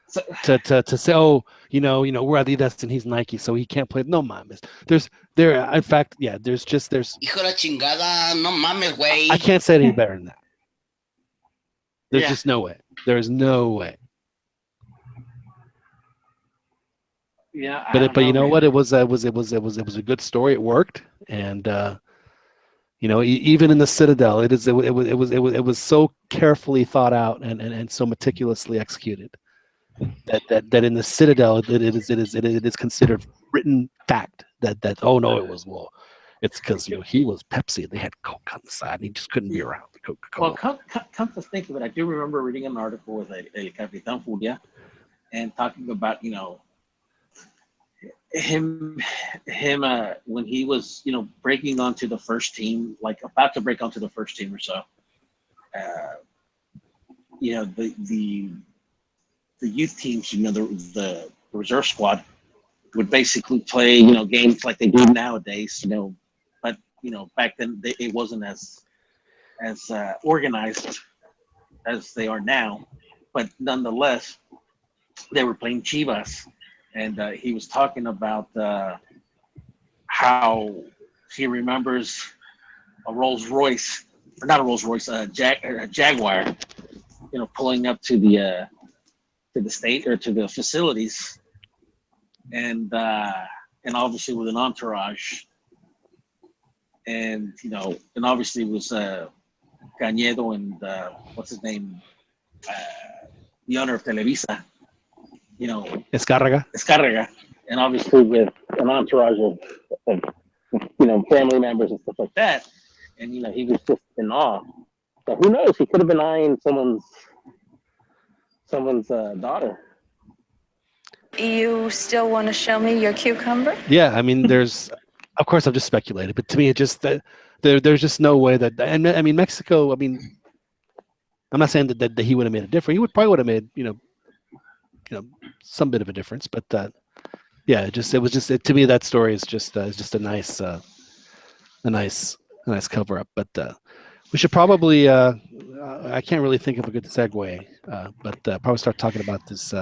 So,
to say, we're Adidas and he's Nike, so he can't play. No mames. In fact, there's.
Hijo la chingada, no mames, güey.
I can't say any better than that. There's just no way. There's no way.
Yeah,
but you know what? It was a good story. It worked, and even in the Citadel, it was so carefully thought out and so meticulously executed that in the Citadel it is considered written fact that it was it's because he was Pepsi. They had Coke on the side, and he just couldn't be around the Coca-Cola.
Well, come to think of it, I do remember reading an article with El Capitán Furia, and talking about him when he was breaking onto the first team, like about to break onto the first team or so. The youth teams, the reserve squad would basically play games like they do nowadays, but back then it wasn't as organized as they are now, but nonetheless they were playing Chivas, and he was talking about how he remembers a Jaguar, pulling up to the state or to the facilities, and obviously with an entourage, and and obviously it was Cañedo and what's his name, the owner of Televisa, Escarraga, and obviously with an entourage of family members and stuff like that, and he was just in awe
So who knows? He could have been eyeing someone's daughter.
You still want to show me your cucumber?
Yeah, I mean, of course, I've just speculated, but to me, it just there's just no way that, and I mean, Mexico. I mean, I'm not saying that he would have made a difference. He would have made some bit of a difference, but yeah, to me that story is just a nice cover up. But we should probably I can't really think of a good segue, but probably start talking about this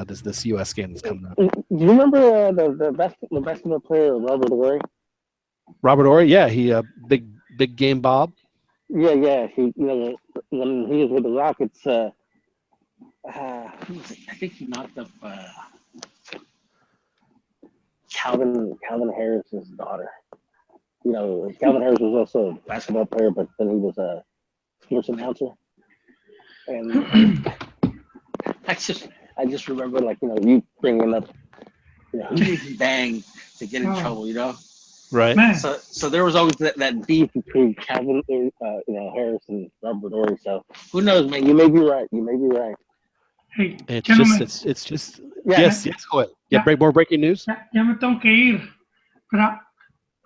U.S. game that's coming up.
Do you remember the basketball player Robert Ory?
Robert Ory, yeah, he big game Bob.
Yeah. He when he was with the Rockets.
I think he knocked up
Calvin Harris's daughter. Calvin Harris was also a basketball player, but then he was a sports announcer. And
I just
remember, you bringing up,
bang to get in trouble,
Right.
Man.
So there was always that
beef between Calvin, Harris and Robert Ory. So
who knows, man?
you may be right.
Hey,
It's
gentlemen,
just
Yeah.
yes, go ahead. Yeah, more breaking news.
ya me tengo que ir, but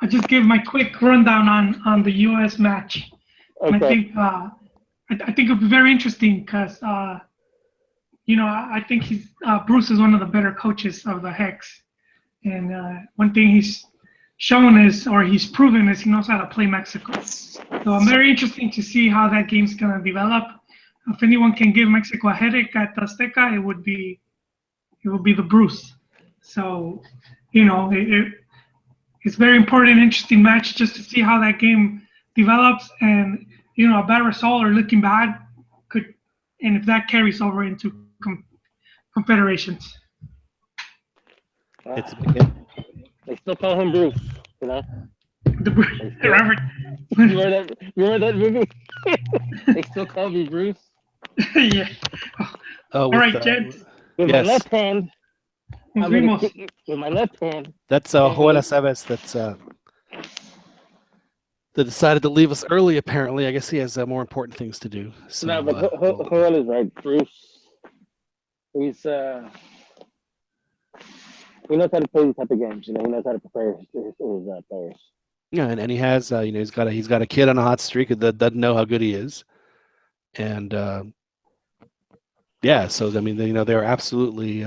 I just give my quick rundown on the U.S. match. And
Okay.
I think it'll be very interesting because I think Bruce is one of the better coaches of the Hex, and one thing he's shown he's proven is he knows how to play Mexico. So I'm very interested to see how that game's gonna develop. If anyone can give Mexico a headache at Azteca, it would be the Bruce. So it's very important, interesting match just to see how that game develops, and a bad result or looking bad could, and if that carries over into confederations.
It's a big game.
They still call him Bruce.
Robert.
You remember that movie? They still call me Bruce.
Yeah.
Oh,
All right, Jed.
With my left hand.
Nos vimos.
With my left hand.
That's Joel Aceves. That's that decided to leave us early. Apparently, I guess he has more important things to do. So,
No, but Joel is right. Bruce. He's he knows how to play these type of games. He knows how to prepare his players.
Yeah, and he has he's got a kid on a hot streak that doesn't know how good he is, and yeah. So I mean, they're absolutely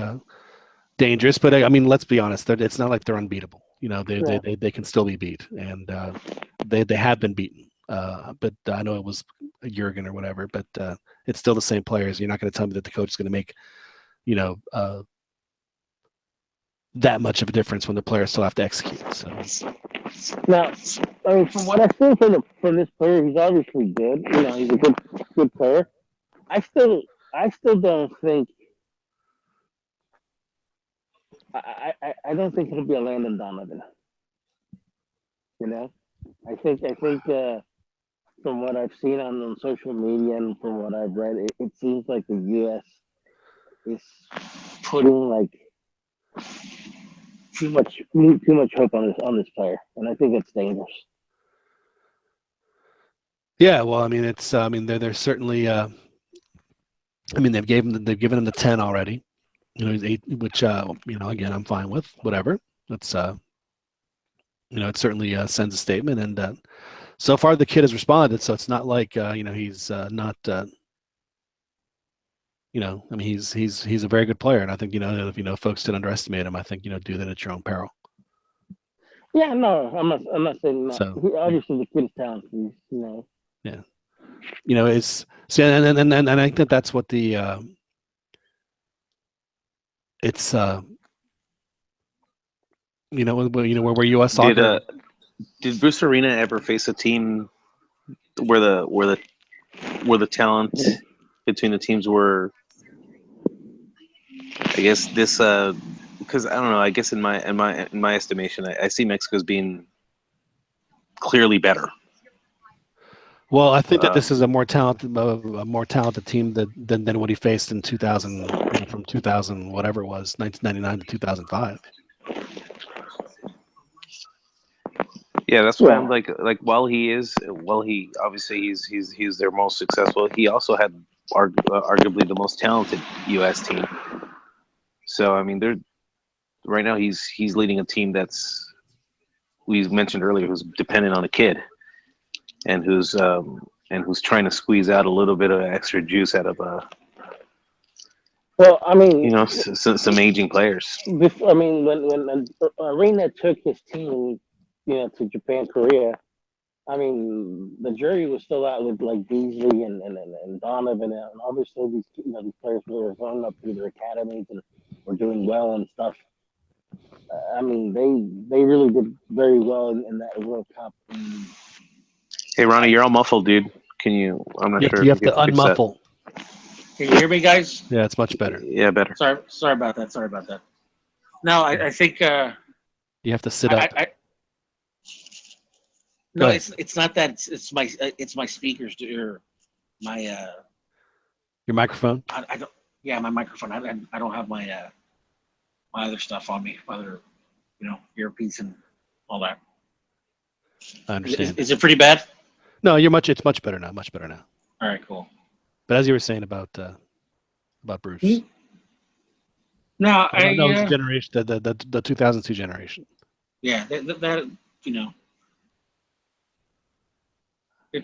dangerous. But I mean, let's be honest. It's not like they're unbeatable. They can still be beat, and they have been beaten. But I know it was Jurgen or whatever. But it's still the same players. You're not going to tell me that the coach is going to make that much of a difference when the players still have to execute. So
now, I mean, from what I've seen from this player, he's obviously good. He's a good player. I still don't think. I don't think he'll be a Landon Donovan. I think from what I've seen on social media and from what I've read, it seems like the U.S. is putting too much hope on this player, and I think it's dangerous.
Yeah, well, I mean, it's they're certainly. I mean, they've given him the 10 already. He's 8, which again, I'm fine with. Whatever. That's it certainly sends a statement, and so far the kid has responded. So it's not like he's not. I mean, he's a very good player, and I think if folks did underestimate him, I think do that at your own peril.
Yeah, no, I'm not saying that.
So,
obviously the kid is talented.
Yeah, it's and I think that's what the it's where U.S. soccer.
Did Bruce Arena ever face a team where the talent between the teams were? I guess this because I don't know. I guess in my estimation, I see Mexico as being clearly better.
Well, I think that this is a more talented team than what he faced in 2000, from 2000 whatever it was, 1999 to 2005.
Yeah, that's why I'm like while he obviously he's their most successful. He also had arguably the most talented U.S. team. So I mean, they're right now he's leading a team that's we mentioned earlier who's dependent on a kid and who's trying to squeeze out a little bit of extra juice out of
Well, I mean,
some aging players.
before, I mean, when Arena took his team, to Japan, Korea, I mean, the jury was still out with like Beasley and Donovan, and obviously these players were going up through their academies and were doing well and stuff. I mean, they really did very well in that World Cup.
Hey, Ronnie, you're all muffled, dude. Can you? I'm not sure.
You have to unmuffle.
Can you hear me, guys?
Yeah, it's much better.
Yeah, better.
Sorry about that. No, I think
you have to sit up.
No, it's not that. It's my speakers or my
your microphone.
I don't. Yeah, my microphone. I don't have my my other stuff on me, other earpiece and all that.
I understand.
Is it pretty bad?
No, it's much better now. Much better now.
All right, cool.
But as you were saying about Bruce.
No,
that was the generation, the 2002 generation.
Yeah, that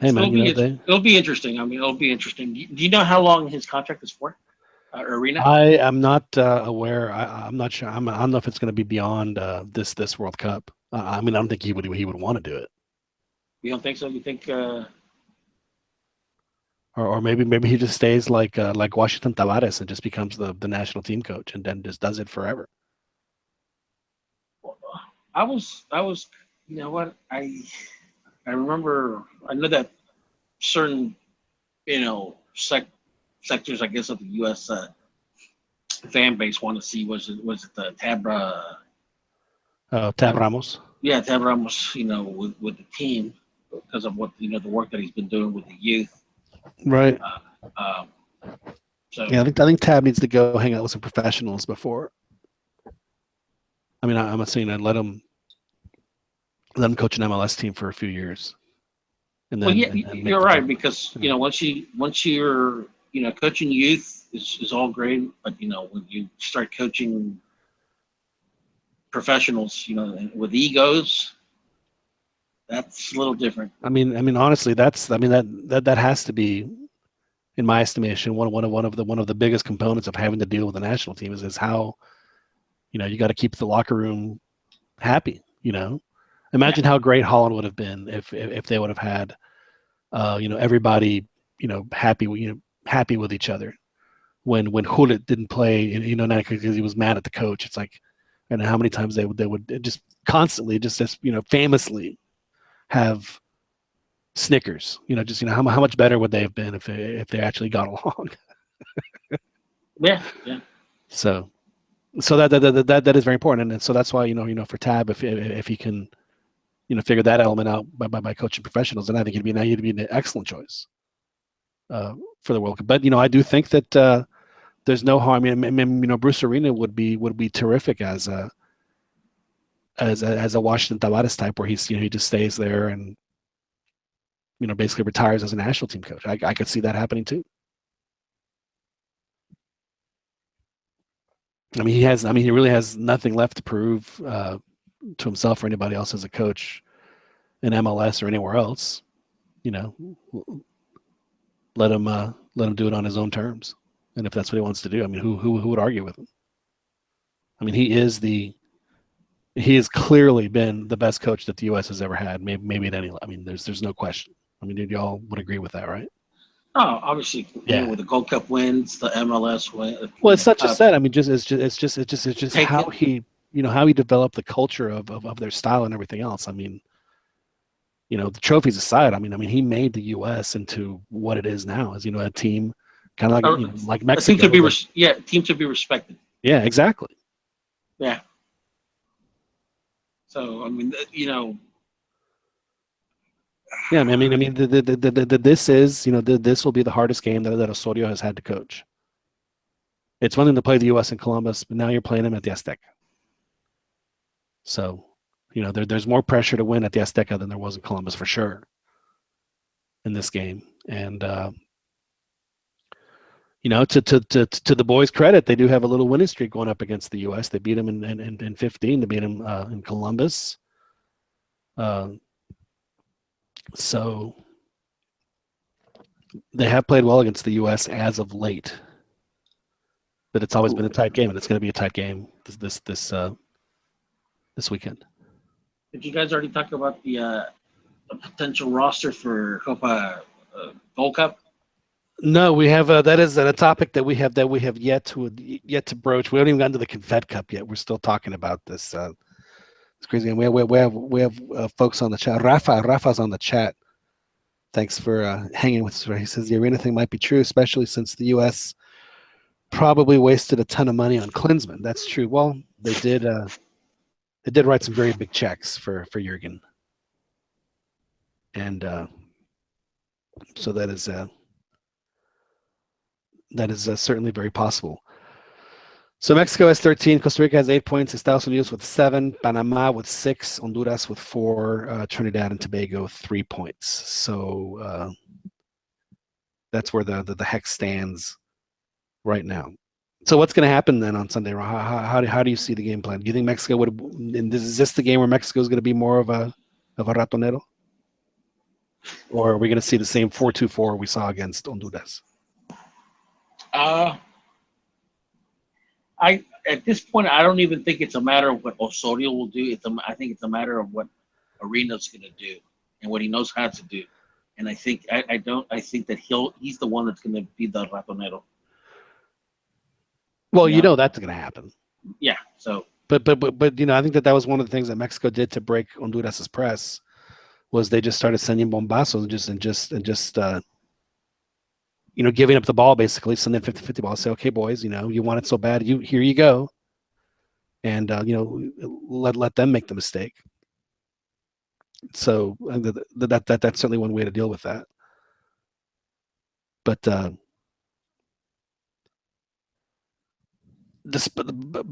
Hey man,
it'll be interesting. I mean, it'll be interesting. Do you know how long his contract is for? Arena?
I am not aware. I'm not sure. I don't know if it's going to be beyond this World Cup. I mean, I don't think he would want to do it.
You don't think so? You think?
Or maybe he just stays like Washington Tavares and just becomes the national team coach and then just does it forever.
I was you know what I remember. I know that certain sectors, I guess, of the U.S. Fan base want to see was it the Tab
Ramos.
Yeah, Tab Ramos. With the team because of what the work that he's been doing with the youth.
Right.
So
yeah, I think Tab needs to go hang out with some professionals before. I mean, I'm saying I'd let him coach an MLS team for a few years. And then,
you're right because once you're coaching youth is all great, but when you start coaching professionals, with egos, that's a little different.
I mean, honestly, that has to be, in my estimation, one of the biggest components of having to deal with the national team is how, you got to keep the locker room happy. Imagine how great Holland would have been if they would have had, everybody, happy with each other. When Hullet didn't play, because he was mad at the coach. It's like, and how many times they would just constantly, just famously, have snickers. How much better would they have been if they actually got along?
Yeah.
So that is very important, and so that's why for Tab, if he can, figure that element out by coaching professionals, then I think he'd be an excellent choice for the World Cup. But I do think that there's no harm. I mean, Bruce Arena would be terrific as a Washington Tavares type, where he just stays there and basically retires as a national team coach. I could see that happening too. I mean, he really has nothing left to prove to himself or anybody else as a coach in MLS or anywhere else. Let him do it on his own terms, and if that's what he wants to do, I mean, who would argue with him? I mean, he has clearly been the best coach that the U.S. has ever had. Maybe at any. I mean, there's no question. I mean, y'all would agree with that, right?
Oh, obviously, with the Gold Cup wins, the MLS win.
Well, it's not just that. I mean, it's just how he, how he developed the culture of their style and everything else. I mean, the trophies aside, I mean, he made the U.S. into what it is now, as a team, kind of like like Mexico.
A team to be respected.
Yeah, exactly.
Yeah. So I mean,
Yeah, I mean, this is, this will be the hardest game that Osorio has had to coach. It's one thing to play the U.S. in Columbus, but now you're playing them at the Azteca. So, There's more pressure to win at the Azteca than there was in Columbus for sure in this game. And to the boys' credit, they do have a little winning streak going up against the U.S. They beat them in 15. They beat them in Columbus. So they have played well against the U.S. as of late. But it's always been a tight game, and it's going to be a tight game this weekend.
Did you guys already talk about the potential roster for Copa Gold Cup?
No, we have that is a topic that we have yet to broach. We haven't even gotten to the Confed Cup yet. We're still talking about this. It's crazy, and we have folks on the chat. Rafa's on the chat. Thanks for hanging with us. He says the arena thing might be true, especially since the U.S. probably wasted a ton of money on Klinsmann. That's true. Well, they did write some very big checks for Jurgen, and so that is certainly very possible. So Mexico has 13, Costa Rica has 8 points, Estados Unidos with 7, Panama with 6, Honduras with 4, Trinidad and Tobago 3 points. So that's where the hex stands right now. So what's going to happen then on Sunday? How do you see the game plan? Do you think Mexico would? And is this the game where Mexico is going to be more of a ratonero, or are we going to see the same 4-2-4 we saw against Honduras?
At this point, I don't even think it's a matter of what Osorio will do. I think it's a matter of what Arena's going to do and what he knows how to do. And I think I think that he's the one that's going to be the ratonero.
Well, that's going to happen.
Yeah. So.
But I think that was one of the things that Mexico did to break Honduras's press, was they just started sending bombazos and just giving up the ball, basically sending 50-50 ball. Say, okay, boys, you want it so bad, here you go, and let them make the mistake. So that's certainly one way to deal with that. But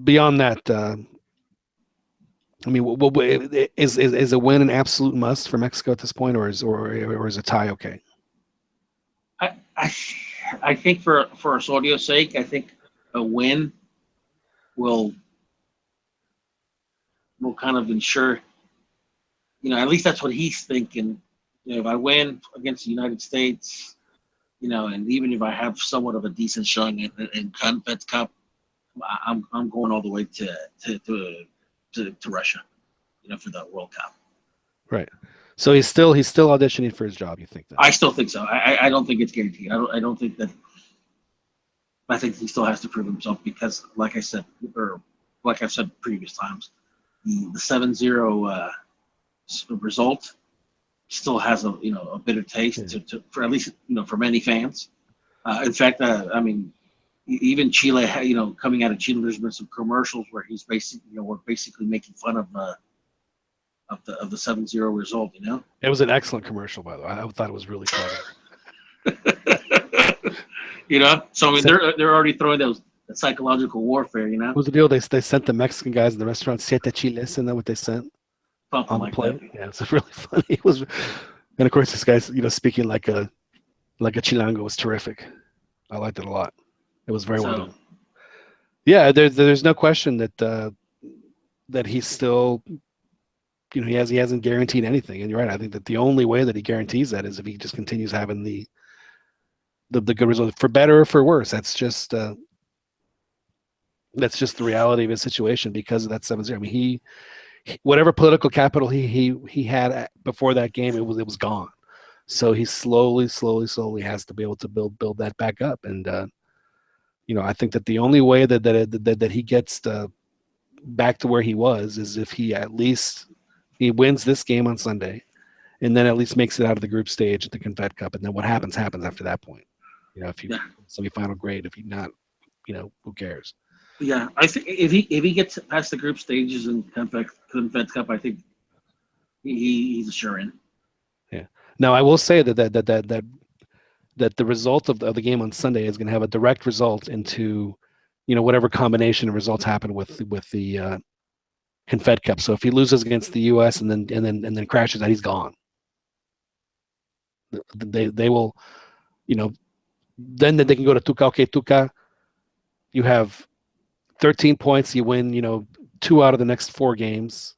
beyond that, is a win an absolute must for Mexico at this point, or is a tie okay?
I think for Osorio's sake, I think a win will kind of ensure, at least that's what he's thinking. If I win against the United States, and even if I have somewhat of a decent showing in Confed Cup, I'm going all the way to Russia, for the World Cup.
Right. So he's still auditioning for his job. You think that?
I still think so. I don't think it's guaranteed. I don't think that. I think he still has to prove himself because, like I said, or like I've said previous times, the 7-0 result still has a bitter taste for at least for many fans. In fact, even Chile, coming out of Chile, there's been some commercials where he's basically making fun of the 7-0 result.
It was an excellent commercial, by the way. I thought it was really clever.
So they're already throwing the psychological warfare.
What was the deal? They sent the Mexican guys in the restaurant 7 chiles, isn't that what they sent?
Something
on the
like
plate?
that.
Yeah, it's really funny. It was, and of course this guy's speaking like a Chilango was terrific. I liked it a lot. It was very well done. Yeah, there's no question that he's still, he hasn't guaranteed anything. And you're right. I think that the only way that he guarantees that is if he just continues having the good result, for better or for worse. That's just the reality of his situation because of that 7-0. I mean, he whatever political capital he had before that game, it was gone. So he slowly has to be able to build that back up. And I think that the only way that he gets back to where he was is if he wins this game on Sunday, and then at least makes it out of the group stage at the Confed Cup, and then what happens after that point. If you semifinal, great. If you not, who cares?
Yeah, I think if he gets past the group stages in Confed Cup, I think he's a sure in.
Yeah. Now I will say that the result of the game on Sunday is going to have a direct result into, whatever combination of results happen with the Confed Cup. So if he loses against the U.S. and then crashes out, he's gone. They will, then they can go to Tuca. Okay, Tuca, you have 13 points. You win, 2 out of the next 4 games.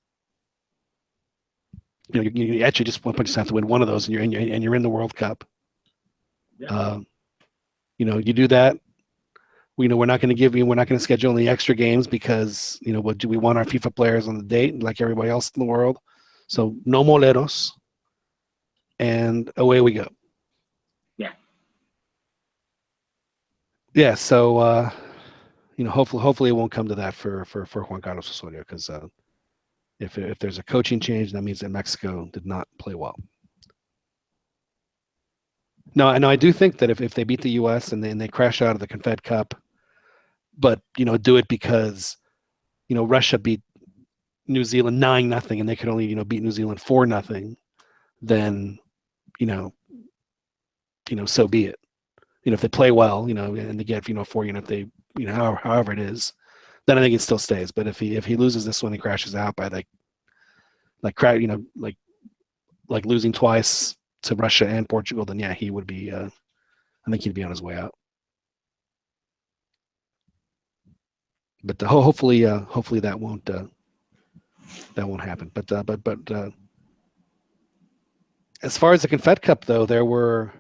You actually just have to win one of those, and you're in the World Cup. Yeah. You do that. We're not going to schedule any extra games because we want our FIFA players on the date like everybody else in the world. So no moleros, and away we go.
Yeah.
Yeah. So hopefully it won't come to that for Juan Carlos Osorio, because if there's a coaching change, that means that Mexico did not play well. No, I do think that if they beat the U.S. and they crash out of the Confed Cup, but do it because Russia beat New Zealand 9-0 and they could only beat New Zealand 4-0, then so be it. If they play well, and they get 4, if they however it is, then I think it still stays. But if he loses this one, he crashes out by like losing twice to Russia and Portugal, then yeah, he would be. I think he'd be on his way out. But hopefully that won't happen. But as far as the Confed Cup, though, there were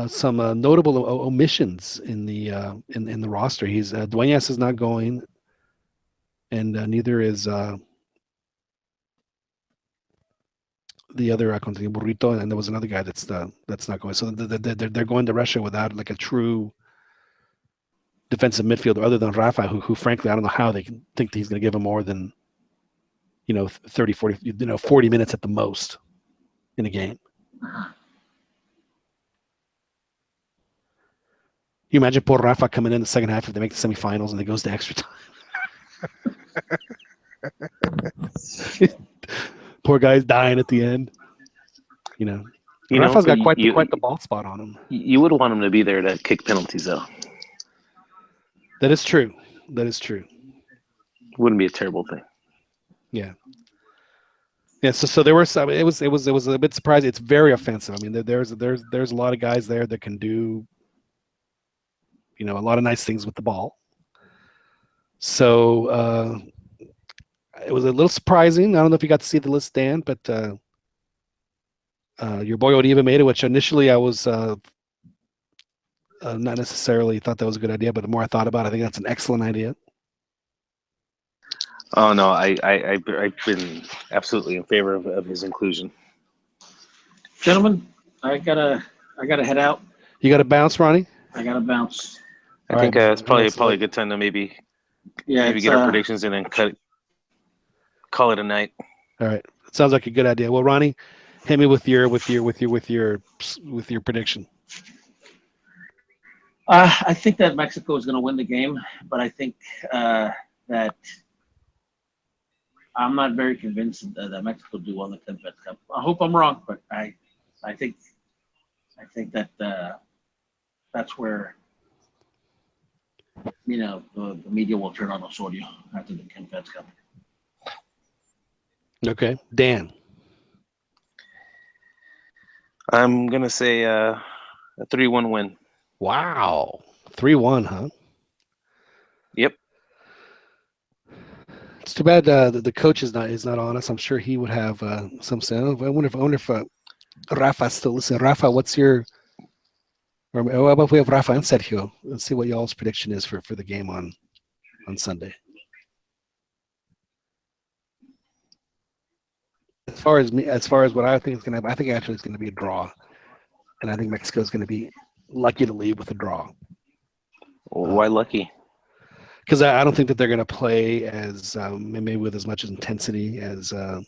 some notable omissions in the roster. Dueñas is not going, and neither is the other Burrito, and there was another guy that's not going. So they're going to Russia without like a true defensive midfielder other than Rafa, who frankly I don't know how they can think that he's going to give him more than 30, 40, 40 minutes at the most in a game. You imagine poor Rafa coming in the second half if they make the semifinals and it goes to extra time. Poor guy's dying at the end. Rafa's got quite the ball spot on him.
You would want him to be there to kick penalties, though.
That is true.
Wouldn't be a terrible thing.
Yeah. Yeah. So there were some. It was a bit surprising. It's very offensive. I mean, there's a lot of guys there that can do a lot of nice things with the ball. So it was a little surprising. I don't know if you got to see the list, Dan, but your boy Odiva made it, which initially I was not necessarily thought that was a good idea, but the more I thought about it, I think that's an excellent idea.
Oh no, I've been absolutely in favor of his inclusion.
Gentlemen, I gotta head out.
You got to bounce, Ronnie?
I gotta bounce.
I think it's probably a good time to maybe get our predictions in and call it a night.
All right, it sounds like a good idea. Well, Ronnie, hit me with your prediction.
I think that Mexico is going to win the game, but I think that I'm not very convinced that Mexico will do well in the Confed Cup. I hope I'm wrong, but I think that that's where the media will turn on Osorio after the Confed Cup.
Okay, Dan.
I'm gonna say a 3-1 win.
Wow, 3-1, huh?
Yep.
It's too bad the coach is not on us. I'm sure he would have some say. I wonder if Rafa's still listening. Rafa, what's your? Or how about we have Rafa and Sergio? Let's see what y'all's prediction is for the game on Sunday. As far as what I think is going to happen, I think actually it's going to be a draw, and I think Mexico is going to be lucky to leave with a draw.
Why lucky?
Because I don't think that they're going to play as maybe with as much intensity as the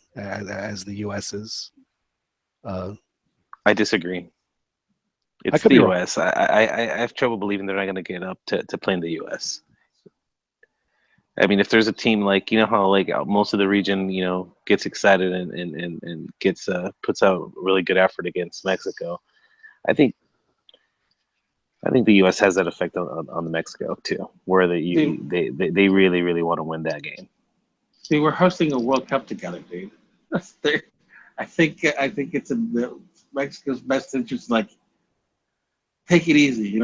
U.S. is.
I disagree. It's the U.S. I have trouble believing they're not going to get up to playing the U.S. I mean, if there's a team like how like most of the region gets excited and gets puts out really good effort against Mexico, I think I think the U.S. has that effect on the Mexico too, where they really really want to win that game.
See, we're hosting a World Cup together, dude. I think it's in Mexico's best interest. Like, take it easy,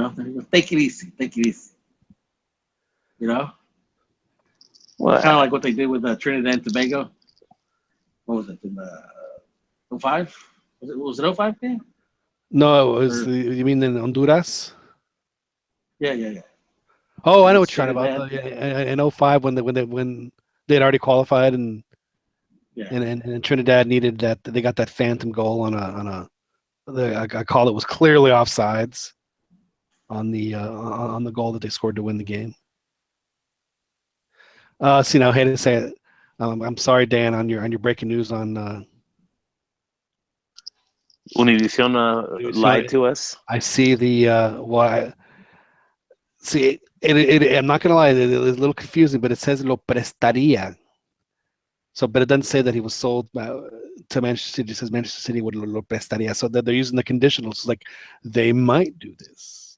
Take it easy.
Well,
Kind of like what they did with Trinidad and Tobago. What was it in the 05? Was it 05 game?
No, it was you mean in Honduras?
Yeah.
Oh, I know what you're talking
Trinidad.
about. In 05 when they had already qualified and
Yeah.
and Trinidad needed that, they got that phantom goal on a I call it was clearly offsides on the goal that they scored to win the game. So I hate to say it. I'm sorry, Dan, on your breaking news on
Univision lied to us.
I see the see it. I'm not gonna lie, it's a little confusing, but it says lo prestaría. So, but it doesn't say that he was sold to Manchester City. It says Manchester City would lo prestaría. So that they're using the conditionals, like they might do this.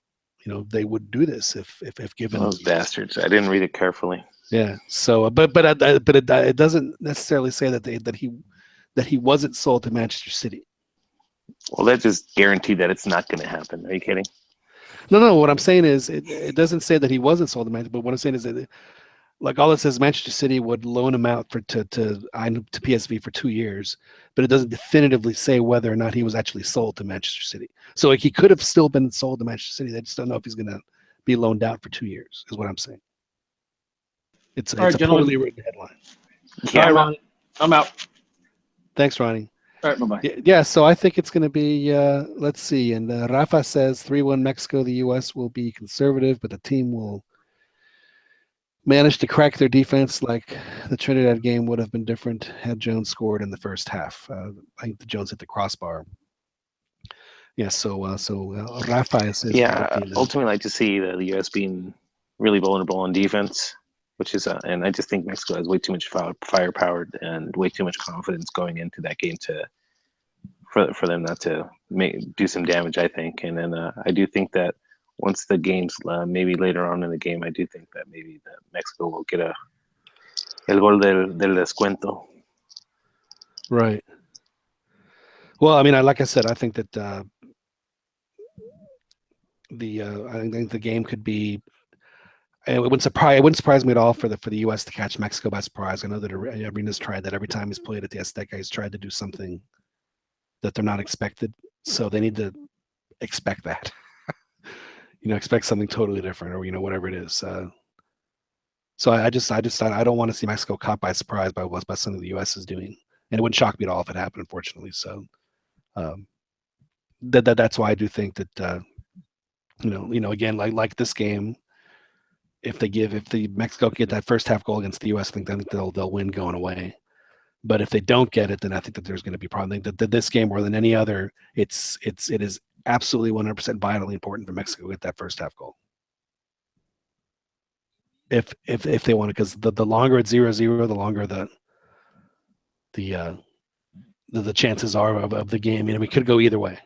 They would do this if given.
Those bastards! I didn't read it carefully.
Yeah. So, but it doesn't necessarily say that he wasn't sold to Manchester City.
Well, that just guaranteed that it's not going to happen. Are you kidding?
No. What I'm saying is it doesn't say that he wasn't sold to Manchester. But what I'm saying is that, like, all it says, Manchester City would loan him out to PSV for 2 years, but it doesn't definitively say whether or not he was actually sold to Manchester City. So, like, he could have still been sold to Manchester City. They just don't know if he's going to be loaned out for 2 years. Is what I'm saying. It's a poorly written headline.
Yeah,
all right, Ronnie.
I'm out.
Thanks, Ronnie.
All right, bye-bye.
Yeah, so I think it's going to be, let's see, and Rafa says 3-1 Mexico. The U.S. will be conservative, but the team will manage to crack their defense. Like the Trinidad game would have been different had Jones scored in the first half. I think the Jones hit the crossbar. Yeah, so Rafa says...
Yeah, ultimately I like to see the U.S. being really vulnerable on defense, which is, and I just think Mexico has way too much firepower and way too much confidence going into that game for them not to do some damage, I think. And then I do think that once the game's maybe later on in the game, I do think that maybe that Mexico will get el gol del descuento.
Right. Well, I mean, like I said, I think that I think the game could be. It wouldn't surprise me at all for the U.S. to catch Mexico by surprise. I know that Arena's tried that every time he's played at the Azteca. He's tried to do something that they're not expected, so they need to expect that. Expect something totally different, or whatever it is. So I don't want to see Mexico caught by surprise by something the U.S. is doing, and it wouldn't shock me at all if it happened, unfortunately. So that's why I do think that again, like this game. If the Mexico get that first half goal against the U.S., I think they'll win going away. But if they don't get it, then I think that there's going to be a problem. I think that this game more than any other, it is absolutely 100% vitally important for Mexico to get that first half goal. If they want it, because the longer it's 0-0, the longer the chances are of the game. We could go either way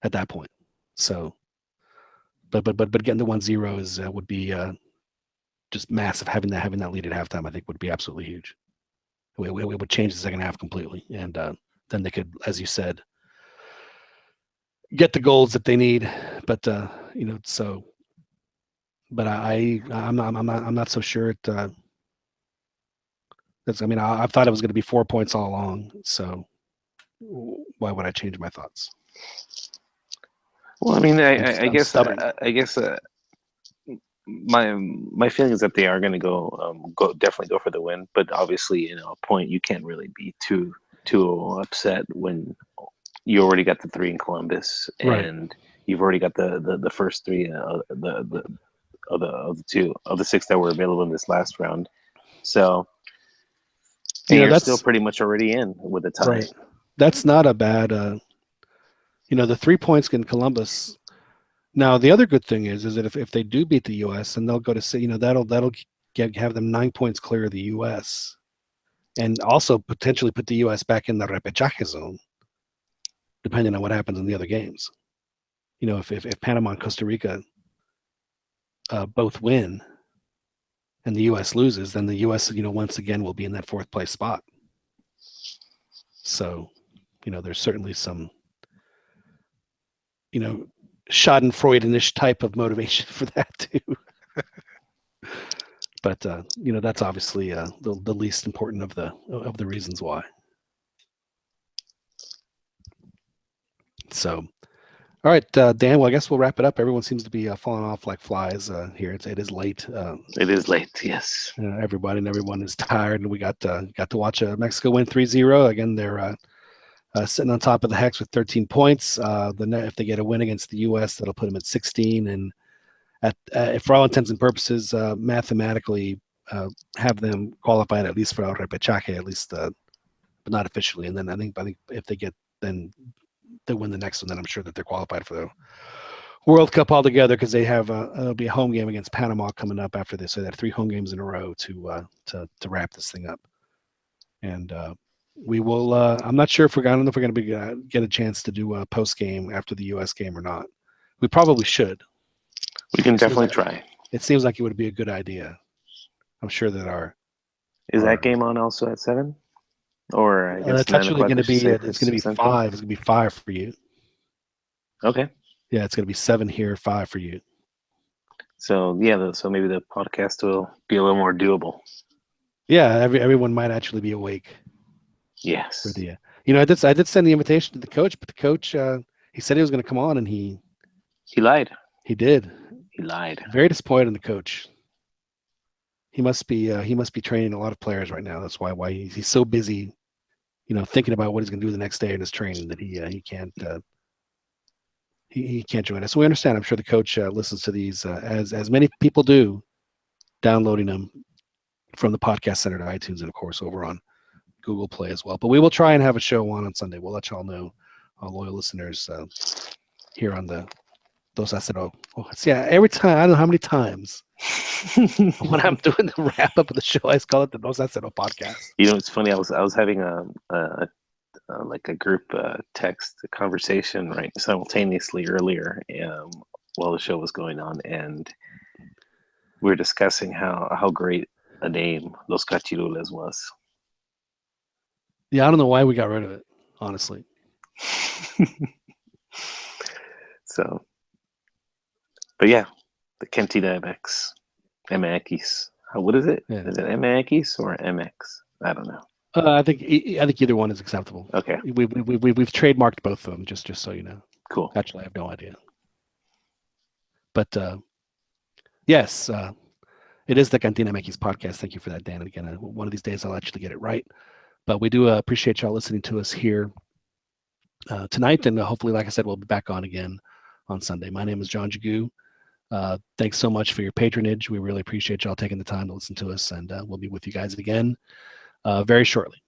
at that point. So. But getting the 1-0 is would be just massive. Having that lead at halftime, I think, would be absolutely huge. It would change the second half completely, and then they could, as you said, get the goals that they need. But so. But I'm not so sure. I thought it was going to be 4 points all along. So why would I change my thoughts?
Well, I mean, I guess my feeling is that they are going to definitely go for the win. But obviously, a point you can't really be too upset when you already got the 3 in Columbus, and you've already got the first 3 of the 6 that were available in this last round. So you're still pretty much already in with a tie.
Right. That's not a bad. The 3 points in Columbus. Now the other good thing is that if they do beat the U.S., then they'll go to that'll have them 9 points clear of the U.S. and also potentially put the U.S. back in the repechaje zone, depending on what happens in the other games. if Panama and Costa Rica both win and the U.S. loses, then the U.S. once again will be in that fourth place spot. So, there's certainly some, Schadenfreude-ish type of motivation for that too. But that's obviously the least important of the reasons why. So, all right, Dan. Well, I guess we'll wrap it up. Everyone seems to be falling off like flies here. It is late.
It is late. Yes.
Everyone is tired, and we got to watch Mexico win 3-0. Again, they're sitting on top of the Hex with 13 points. If they get a win against the U.S., that'll put them at 16, and for all intents and purposes, mathematically have them qualified at least for el repechaje, at least, but not officially. And then I think if they get then they win the next one, then I'm sure that they're qualified for the World Cup altogether, because they have it'll be a home game against Panama coming up after this. So they have 3 home games in a row to wrap this thing up. And we will. I'm not sure if we're going to get a chance to do a post game after the U.S. game or not. We probably should.
We can definitely try.
It seems like it would be a good idea. I'm sure that
that game on also at 7? Or I guess
it's actually going to be
it's
going to be 5. It's going to be 5 for you.
Okay.
Yeah, it's going to be 7 here, 5 for you.
So so maybe the podcast will be a little more doable.
Yeah, everyone might actually be awake.
Yes.
For the I did send the invitation to the coach, but the coach he said he was going to come on, and he
lied.
He did.
He lied.
Very disappointed in the coach. He must be training a lot of players right now. That's why he's so busy, thinking about what he's going to do the next day in his training, that he can't he can't join us. So we understand. I'm sure the coach listens to these as many people do, downloading them from the podcast center to iTunes, and of course over on Google Play as well. But we will try and have a show on Sunday. We'll let y'all know, our loyal listeners here on the Dos a Cero. Yeah, every time, I don't know how many times when I'm doing the wrap up of the show, I call it the Dos a Cero podcast.
It's funny. I was having a group text conversation right simultaneously earlier while the show was going on, and we were discussing how great a name Los Cachirules was.
Yeah, I don't know why we got rid of it, honestly.
So, but yeah, the Cantina MX. What is it?
Yeah.
Is it MX or MX? I don't know.
I think either one is acceptable.
Okay.
We've trademarked both of them, just so you know.
Cool.
Actually, I have no idea. But yes, it is the Cantina MX podcast. Thank you for that, Dan. And again, one of these days I'll actually get it right. But we do appreciate y'all listening to us here tonight, and hopefully, like I said, we'll be back on again on Sunday. My name is John Jagu. Thanks so much for your patronage. We really appreciate y'all taking the time to listen to us, and we'll be with you guys again very shortly.